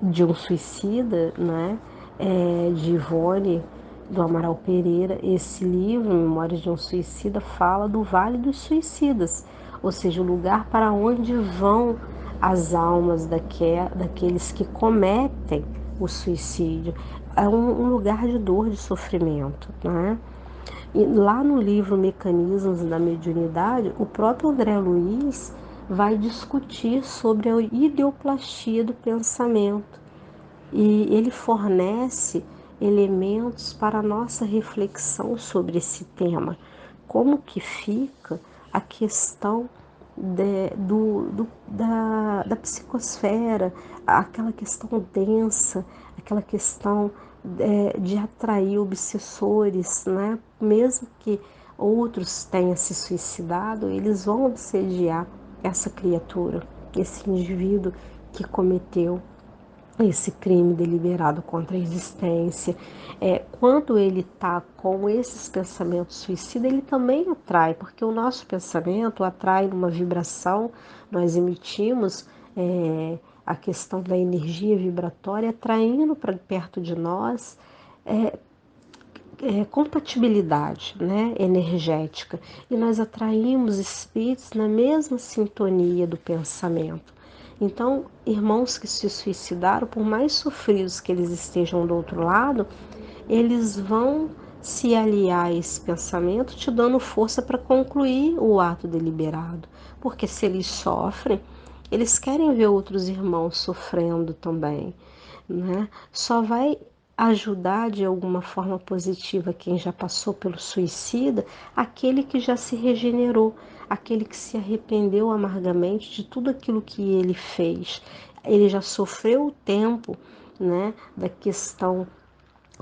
de um suicida, né? De Ivone do Amaral Pereira, esse livro, Memórias de um Suicida, fala do Vale dos Suicidas, ou seja, o lugar para onde vão as almas daqueles que cometem o suicídio. É um lugar de dor, de sofrimento, né? E lá no livro Mecanismos da Mediunidade, o próprio André Luiz vai discutir sobre a ideoplastia do pensamento. E ele fornece elementos para a nossa reflexão sobre esse tema. Como que fica a questão da psicosfera, aquela questão densa, aquela questão de atrair obsessores, né? Mesmo que outros tenham se suicidado, eles vão obsediar essa criatura, esse indivíduo que cometeu esse crime deliberado contra a existência. Quando ele está com esses pensamentos suicidas, ele também atrai, porque o nosso pensamento atrai uma vibração, nós emitimos a questão da energia vibratória, atraindo para perto de nós compatibilidade, né, energética, e nós atraímos espíritos na mesma sintonia do pensamento. Então, irmãos que se suicidaram, por mais sofridos que eles estejam do outro lado, eles vão se aliar a esse pensamento, te dando força para concluir o ato deliberado. Porque se eles sofrem, eles querem ver outros irmãos sofrendo também, né? Só vai ajudar de alguma forma positiva quem já passou pelo suicida, aquele que já se regenerou, aquele que se arrependeu amargamente de tudo aquilo que ele fez. Ele já sofreu o tempo, né, da questão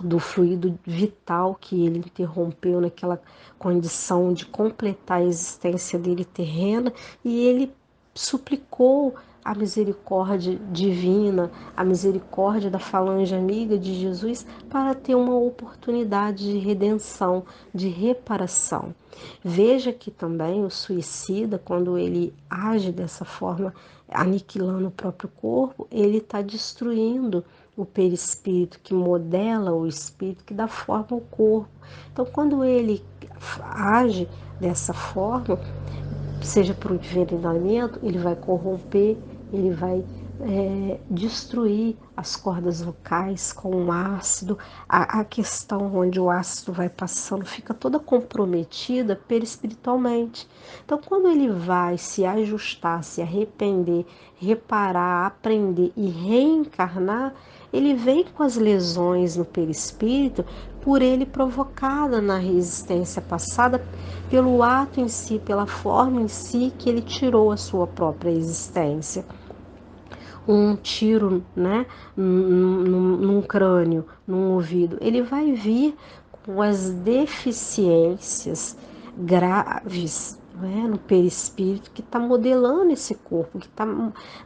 do fluido vital que ele interrompeu naquela condição de completar a existência dele terrena, e ele suplicou a misericórdia divina, a misericórdia da falange amiga de Jesus para ter uma oportunidade de redenção, de reparação. Veja que também o suicida, quando ele age dessa forma, aniquilando o próprio corpo, ele está destruindo o perispírito, que modela o espírito, que dá forma ao corpo. Então, quando ele age dessa forma, seja por envenenamento, ele vai corromper, ele vai destruir as cordas vocais com o ácido. A questão onde o ácido vai passando fica toda comprometida perispiritualmente. Então, quando ele vai se ajustar, se arrepender, reparar, aprender e reencarnar, ele vem com as lesões no perispírito por ele provocada na resistência passada, pelo ato em si, pela forma em si que ele tirou a sua própria existência. Um tiro, né, num crânio, num ouvido, ele vai vir com as deficiências graves, né, no perispírito, que está modelando esse corpo, que está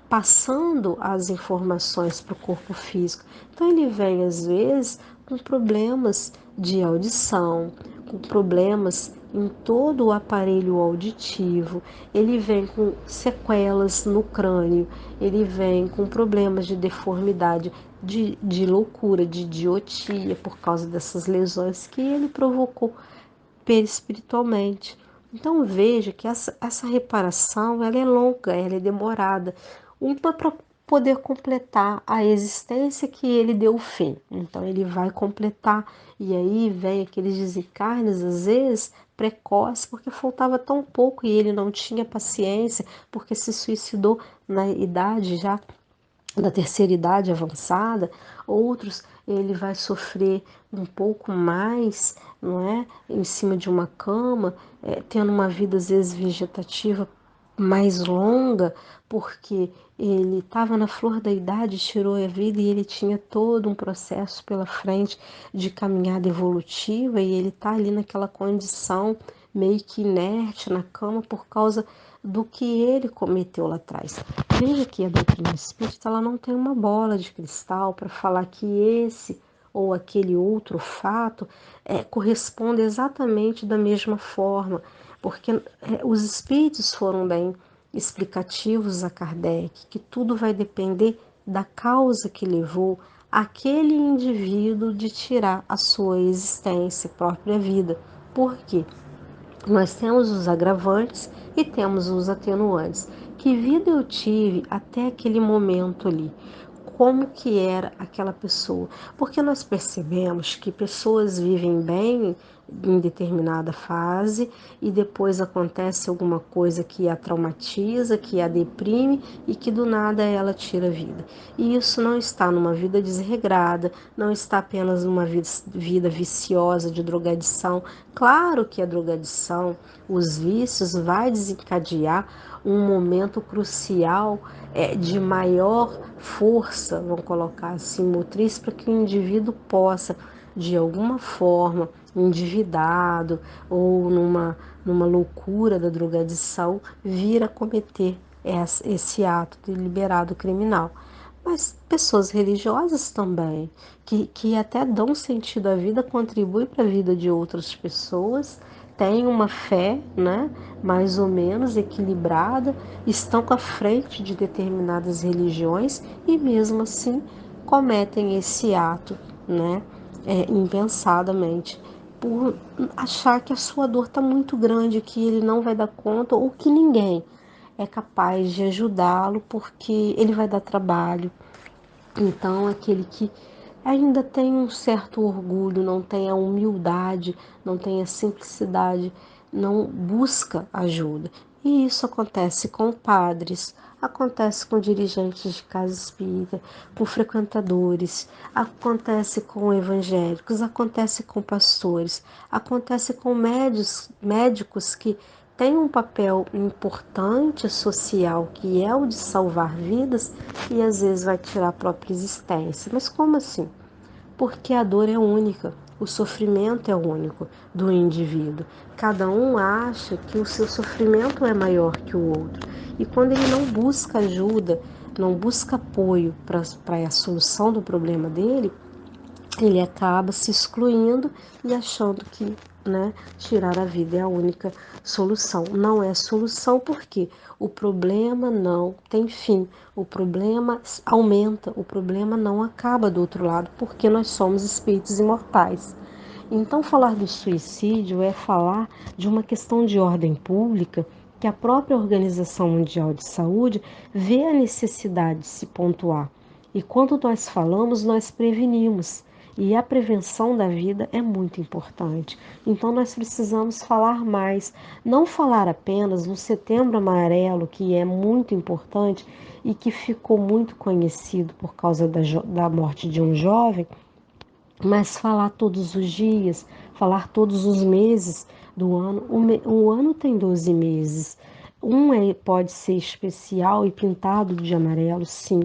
passando as informações para o corpo físico. Então ele vem às vezes com problemas de audição, com problemas em todo o aparelho auditivo, ele vem com sequelas no crânio, ele vem com problemas de deformidade, de loucura, de idiotia, por causa dessas lesões que ele provocou perispiritualmente. Então veja que essa reparação ela é longa, ela é demorada. Uma para poder completar a existência que ele deu fim. Então ele vai completar, e aí vem aqueles desencarnes, às vezes, precoce, porque faltava tão pouco e ele não tinha paciência, porque se suicidou na idade já da terceira idade avançada. Outros ele vai sofrer um pouco mais, não é, em cima de uma cama, tendo uma vida às vezes vegetativa mais longa, porque ele estava na flor da idade, tirou a vida, e ele tinha todo um processo pela frente de caminhada evolutiva, e ele está ali naquela condição meio que inerte na cama por causa do que ele cometeu lá atrás. Veja que a doutrina espírita ela não tem uma bola de cristal para falar que esse ou aquele outro fato corresponde exatamente da mesma forma, porque os espíritos foram bem explicativos a Kardec, que tudo vai depender da causa que levou aquele indivíduo de tirar a sua existência, própria vida. Por quê? Nós temos os agravantes e temos os atenuantes. Que vida eu tive até aquele momento ali? Como que era aquela pessoa? Porque nós percebemos que pessoas vivem bem em determinada fase e depois acontece alguma coisa que a traumatiza, que a deprime e que do nada ela tira a vida. E isso não está numa vida desregrada, não está apenas numa vida viciosa de drogadição. Claro que a drogadição, os vícios, vai desencadear um momento crucial de maior força, vamos colocar assim, motriz, para que o indivíduo possa, de alguma forma, endividado ou numa loucura da drogadição, vir a cometer esse ato deliberado criminal. Mas pessoas religiosas também, que até dão sentido à vida, contribuem para a vida de outras pessoas, têm uma fé, né, mais ou menos equilibrada, estão à frente de determinadas religiões e mesmo assim cometem esse ato, né, impensadamente, por achar que a sua dor está muito grande, que ele não vai dar conta ou que ninguém. é capaz de ajudá-lo, porque ele vai dar trabalho. Então, aquele que ainda tem um certo orgulho, não tem a humildade, não tem a simplicidade, não busca ajuda. E isso acontece com padres, acontece com dirigentes de casa espírita, com frequentadores, acontece com evangélicos, acontece com pastores, acontece com médicos que têm um papel importante social, que é o de salvar vidas, e às vezes vai tirar a própria existência. Mas como assim? Porque a dor é única, o sofrimento é único do indivíduo. Cada um acha que o seu sofrimento é maior que o outro. E quando ele não busca ajuda, não busca apoio para a solução do problema dele, ele acaba se excluindo e achando que, tirar a vida é a única solução. Não é solução, porque o problema não tem fim, o problema aumenta, o problema não acaba do outro lado, porque nós somos espíritos imortais. Então, falar do suicídio é falar de uma questão de ordem pública que a própria Organização Mundial de Saúde vê a necessidade de se pontuar. E quando nós falamos, nós prevenimos. E a prevenção da vida é muito importante. Então, nós precisamos falar mais. Não falar apenas no Setembro Amarelo, que é muito importante e que ficou muito conhecido por causa da morte de um jovem, mas falar todos os dias, falar todos os meses do ano. O ano tem 12 meses. Pode ser especial e pintado de amarelo, sim,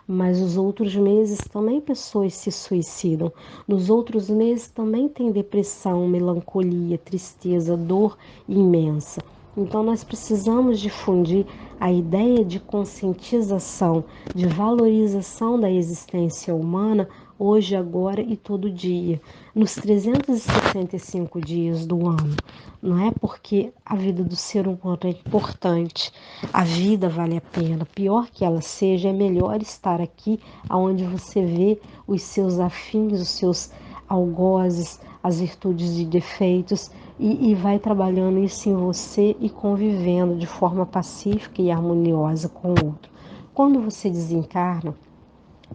mas os outros meses também pessoas se suicidam. Nos outros meses também tem depressão, melancolia, tristeza, dor imensa. Então nós precisamos difundir a ideia de conscientização, de valorização da existência humana hoje, agora e todo dia, nos 365 dias do ano. Não é porque a vida do ser humano é importante, a vida vale a pena. Pior que ela seja, é melhor estar aqui onde você vê os seus afins, os seus algozes, as virtudes e defeitos, e vai trabalhando isso em você e convivendo de forma pacífica e harmoniosa com o outro. Quando você desencarna,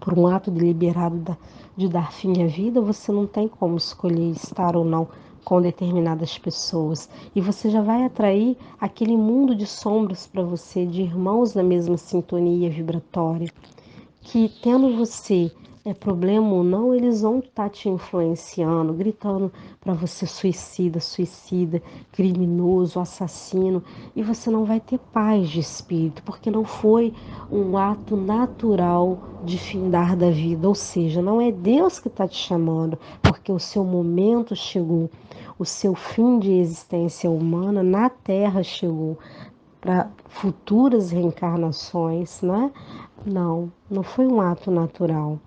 por um ato deliberado de dar fim à vida, você não tem como escolher estar ou não com determinadas pessoas. E você já vai atrair aquele mundo de sombras para você, de irmãos na mesma sintonia vibratória, que tendo você problema ou não, eles vão estar te influenciando, gritando para você suicida, suicida, criminoso, assassino, e você não vai ter paz de espírito, porque não foi um ato natural de findar da vida, ou seja, não é Deus que está te chamando, porque o seu momento chegou, o seu fim de existência humana na Terra chegou, para futuras reencarnações, né? Não, não foi um ato natural,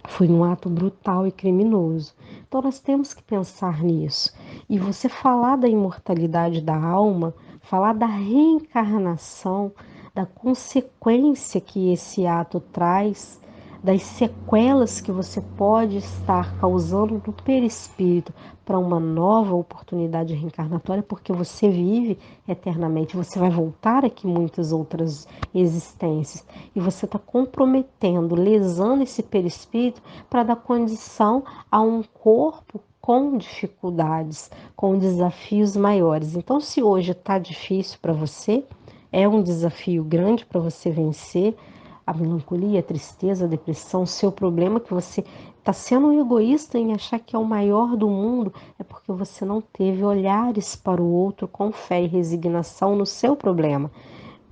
foi um ato brutal e criminoso. Então nós temos que pensar nisso. E você falar da imortalidade da alma, falar da reencarnação, da consequência que esse ato traz, das sequelas que você pode estar causando no perispírito para uma nova oportunidade reencarnatória, porque você vive eternamente, você vai voltar aqui muitas outras existências, e você está comprometendo, lesando esse perispírito para dar condição a um corpo com dificuldades, com desafios maiores. Então, se hoje está difícil para você, é um desafio grande para você vencer a melancolia, a tristeza, a depressão, o seu problema, que você está sendo um egoísta em achar que é o maior do mundo, é porque você não teve olhares para o outro com fé e resignação no seu problema.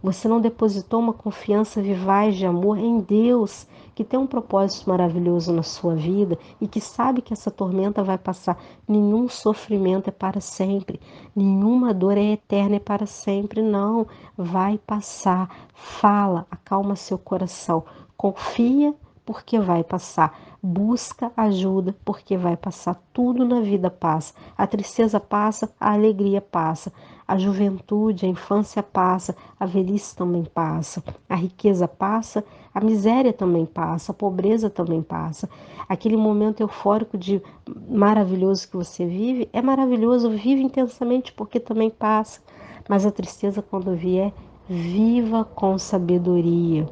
Você não depositou uma confiança vivaz de amor em Deus, que tem um propósito maravilhoso na sua vida e que sabe que essa tormenta vai passar. Nenhum sofrimento é para sempre, nenhuma dor é eterna, é para sempre. Não, vai passar. Fala, acalma seu coração. Confia, porque vai passar. Busca ajuda, porque vai passar. Tudo na vida passa. A tristeza passa, a alegria passa. A juventude, a infância passa, a velhice também passa, a riqueza passa, a miséria também passa, a pobreza também passa. Aquele momento eufórico de maravilhoso que você vive, é maravilhoso, vive intensamente porque também passa. Mas a tristeza, quando vier, Viva com sabedoria.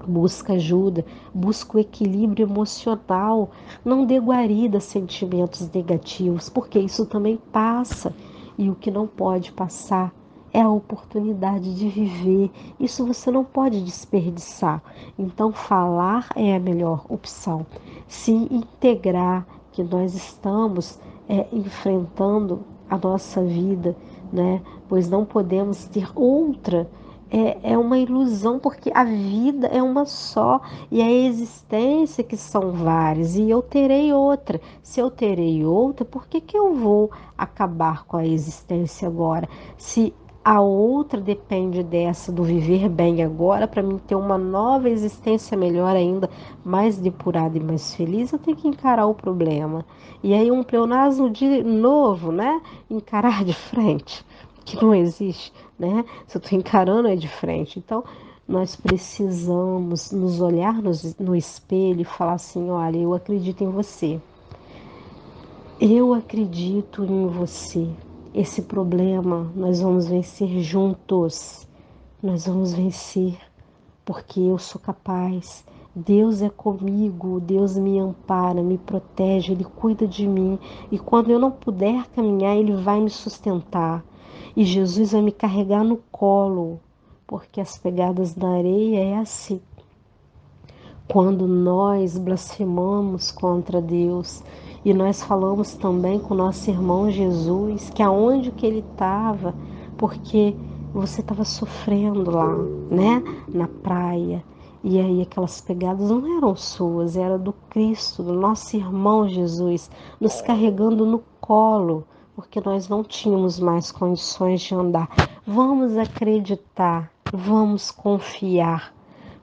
Busca ajuda, busca o equilíbrio emocional, não dê guarida a sentimentos negativos, porque isso também passa. E o que não pode passar é a oportunidade de viver. Isso você não pode desperdiçar. Então, falar é a melhor opção. Se integrar que nós estamos enfrentando a nossa vida, né? Pois não podemos ter outra. É uma ilusão, porque a vida é uma só e a existência que são várias, e eu terei outra. Se eu terei outra, por que que eu vou acabar com a existência agora? Se a outra depende dessa, do viver bem agora, para mim ter uma nova existência melhor ainda, mais depurada e mais feliz, eu tenho que encarar o problema. E aí um pleonasmo de novo, né? Encarar de frente, que não existe, né? Se eu estou encarando é de frente. Então, nós precisamos nos olhar no espelho e falar assim: olha, eu acredito em você. Eu acredito em você. Esse problema nós vamos vencer juntos. Nós vamos vencer porque eu sou capaz. Deus é comigo, Deus me ampara, me protege, Ele cuida de mim. E quando eu não puder caminhar, Ele vai me sustentar. E Jesus vai me carregar no colo, porque as pegadas da areia é assim. Quando nós blasfemamos contra Deus e nós falamos também com nosso irmão Jesus, que aonde que ele estava, porque você estava sofrendo lá, né, na praia. E aí aquelas pegadas não eram suas, era do Cristo, do nosso irmão Jesus, nos carregando no colo, porque nós não tínhamos mais condições de andar. Vamos acreditar, vamos confiar,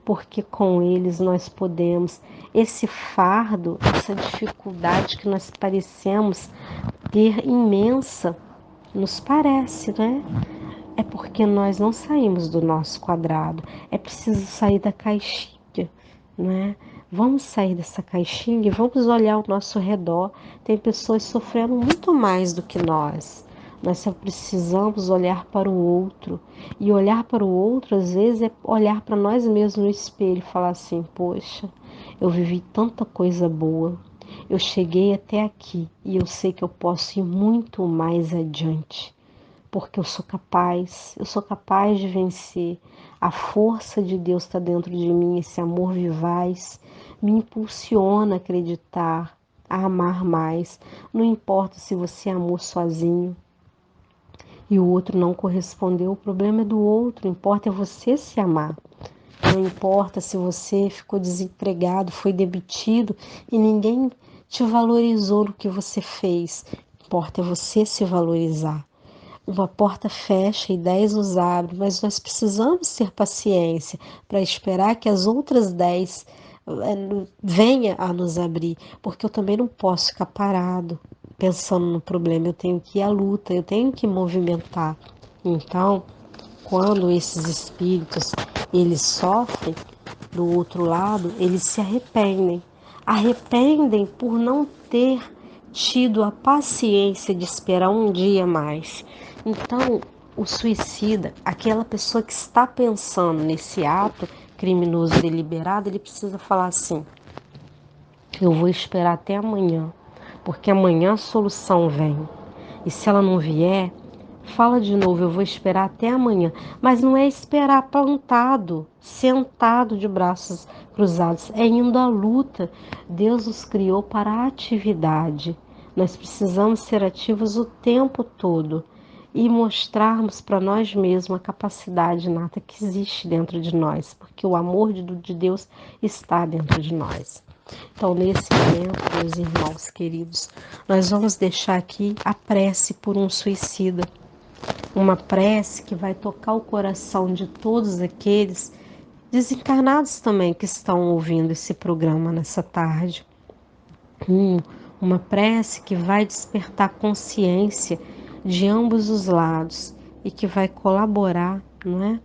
porque com eles nós podemos. Esse fardo, essa dificuldade que nós parecemos ter imensa, nos parece, né? É porque nós não saímos do nosso quadrado. É preciso sair da caixinha, né? Vamos sair dessa caixinha e vamos olhar ao nosso redor. Tem pessoas sofrendo muito mais do que nós. Nós só precisamos olhar para o outro. E olhar para o outro, às vezes, é olhar para nós mesmos no espelho e falar assim: poxa, eu vivi tanta coisa boa. Eu cheguei até aqui e eu sei que eu posso ir muito mais adiante, porque eu sou capaz de vencer. A força de Deus está dentro de mim, esse amor vivaz me impulsiona a acreditar, a amar mais. Não importa se você amou sozinho e o outro não correspondeu, o problema é do outro, importa é você se amar. Não importa se você ficou desempregado, foi demitido e ninguém te valorizou no que você fez. Importa é você se valorizar. Uma porta fecha e 10 nos abrem, mas nós precisamos ter paciência para esperar que as outras 10 venham a nos abrir, porque eu também não posso ficar parado pensando no problema, eu tenho que ir à luta, eu tenho que movimentar. Então, quando esses espíritos eles sofrem do outro lado, eles se arrependem por não ter tido a paciência de esperar um dia mais. Então, o suicida, aquela pessoa que está pensando nesse ato criminoso deliberado, ele precisa falar assim: eu vou esperar até amanhã, porque amanhã a solução vem. E se ela não vier, fala de novo: eu vou esperar até amanhã. Mas não é esperar plantado, sentado de braços cruzados, é indo à luta. Deus nos criou para a atividade. Nós precisamos ser ativos o tempo todo e mostrarmos para nós mesmos a capacidade inata que existe dentro de nós, porque o amor de Deus está dentro de nós. Então, nesse momento, meus irmãos queridos, nós vamos deixar aqui a prece por um suicida. Uma prece que vai tocar o coração de todos aqueles desencarnados também que estão ouvindo esse programa nessa tarde. Uma prece que vai despertar consciência de ambos os lados e que vai colaborar, não é?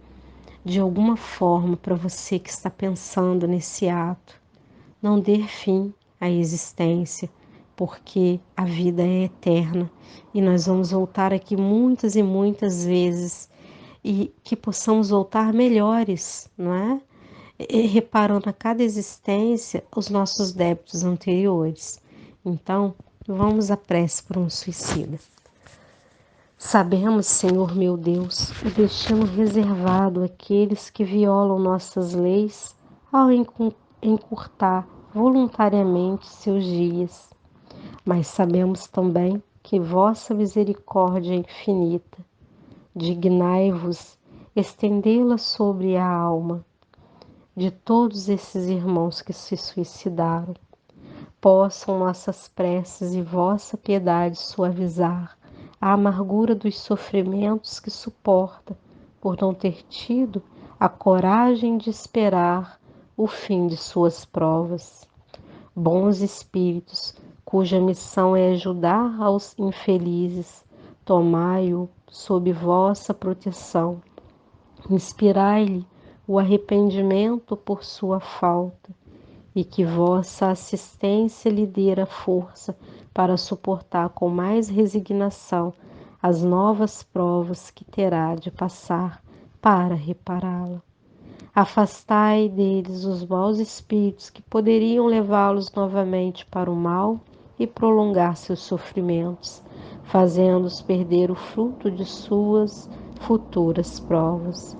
De alguma forma para você que está pensando nesse ato. Não dê fim à existência, porque a vida é eterna e nós vamos voltar aqui muitas e muitas vezes. e que possamos voltar melhores, não é? E reparando a cada existência os nossos débitos anteriores. Então, vamos à prece por um suicida. Sabemos, Senhor meu Deus, o destino reservado àqueles que violam nossas leis ao encurtar voluntariamente seus dias. Mas sabemos também que vossa misericórdia é infinita. Dignai-vos estendê-la sobre a alma de todos esses irmãos que se suicidaram. Possam nossas preces e vossa piedade suavizar a amargura dos sofrimentos que suporta por não ter tido a coragem de esperar o fim de suas provas. Bons espíritos, cuja missão é ajudar aos infelizes, tomai-o sob vossa proteção. Inspirai-lhe o arrependimento por sua falta, e que vossa assistência lhe dê a força para suportar com mais resignação as novas provas que terá de passar para repará-la. Afastai deles os maus espíritos que poderiam levá-los novamente para o mal e prolongar seus sofrimentos, fazendo-os perder o fruto de suas futuras provas.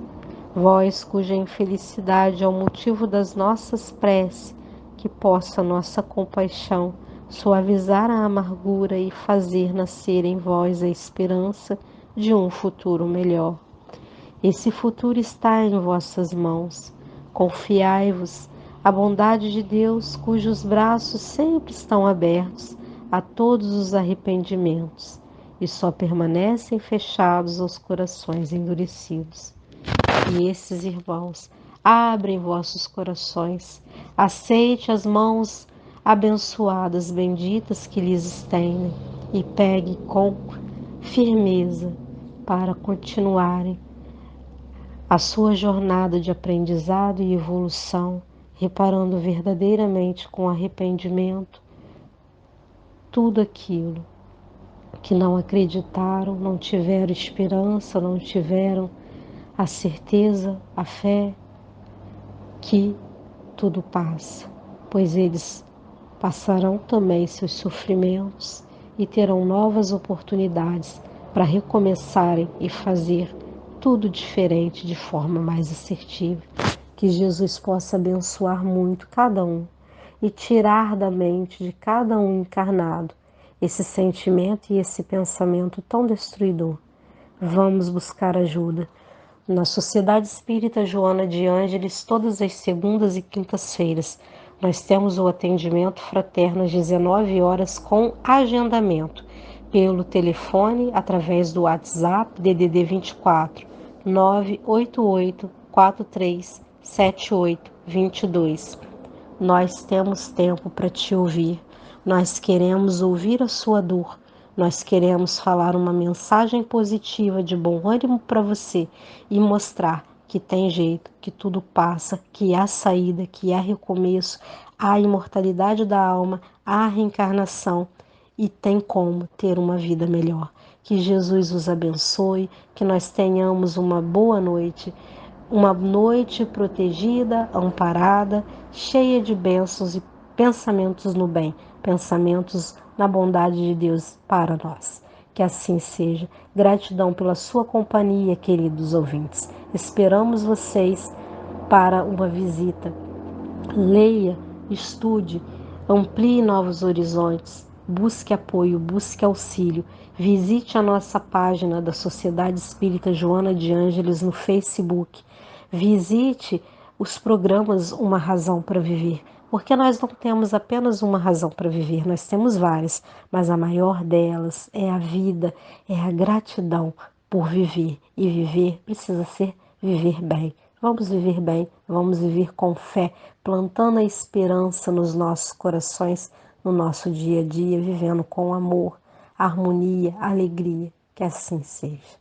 Vós, cuja infelicidade é o motivo das nossas preces, que possa nossa compaixão suavizar a amargura e fazer nascer em vós a esperança de um futuro melhor. Esse futuro está em vossas mãos. Confiai-vos à bondade de Deus, cujos braços sempre estão abertos a todos os arrependimentos e só permanecem fechados aos corações endurecidos. E esses irmãos, abrem vossos corações, aceite as mãos abençoadas, benditas que lhes estendem e pegue com firmeza para continuarem a sua jornada de aprendizado e evolução, reparando verdadeiramente com arrependimento tudo aquilo que não acreditaram, não tiveram esperança, não tiveram a certeza, a fé que tudo passa, pois eles passarão também seus sofrimentos e terão novas oportunidades para recomeçarem e fazer tudo diferente de forma mais assertiva. Que Jesus possa abençoar muito cada um e tirar da mente de cada um encarnado esse sentimento e esse pensamento tão destruidor. Vamos buscar ajuda. Na Sociedade Espírita Joana de Ângeles, todas as segundas e quintas-feiras, nós temos o atendimento fraterno às 19 horas com agendamento, pelo telefone, através do WhatsApp, DDD 24 988 43 78 22. Nós temos tempo para te ouvir, nós queremos ouvir a sua dor, nós queremos falar uma mensagem positiva de bom ânimo para você e mostrar que tem jeito, que tudo passa, que há saída, que há recomeço, há imortalidade da alma, há reencarnação e tem como ter uma vida melhor. Que Jesus os abençoe, que nós tenhamos uma boa noite. Uma noite protegida, amparada, cheia de bênçãos e pensamentos no bem, pensamentos na bondade de Deus para nós. Que assim seja. Gratidão pela sua companhia, queridos ouvintes. Esperamos vocês para uma visita. Leia, estude, amplie novos horizontes, busque apoio, busque auxílio. Visite a nossa página da Sociedade Espírita Joana de Ângeles no Facebook. Visite os programas Uma Razão para Viver, porque nós não temos apenas uma razão para viver, nós temos várias, mas a maior delas é a vida, é a gratidão por viver. E viver precisa ser viver bem. Vamos viver bem, vamos viver com fé, plantando a esperança nos nossos corações, no nosso dia a dia, vivendo com amor, harmonia, alegria. Que assim seja.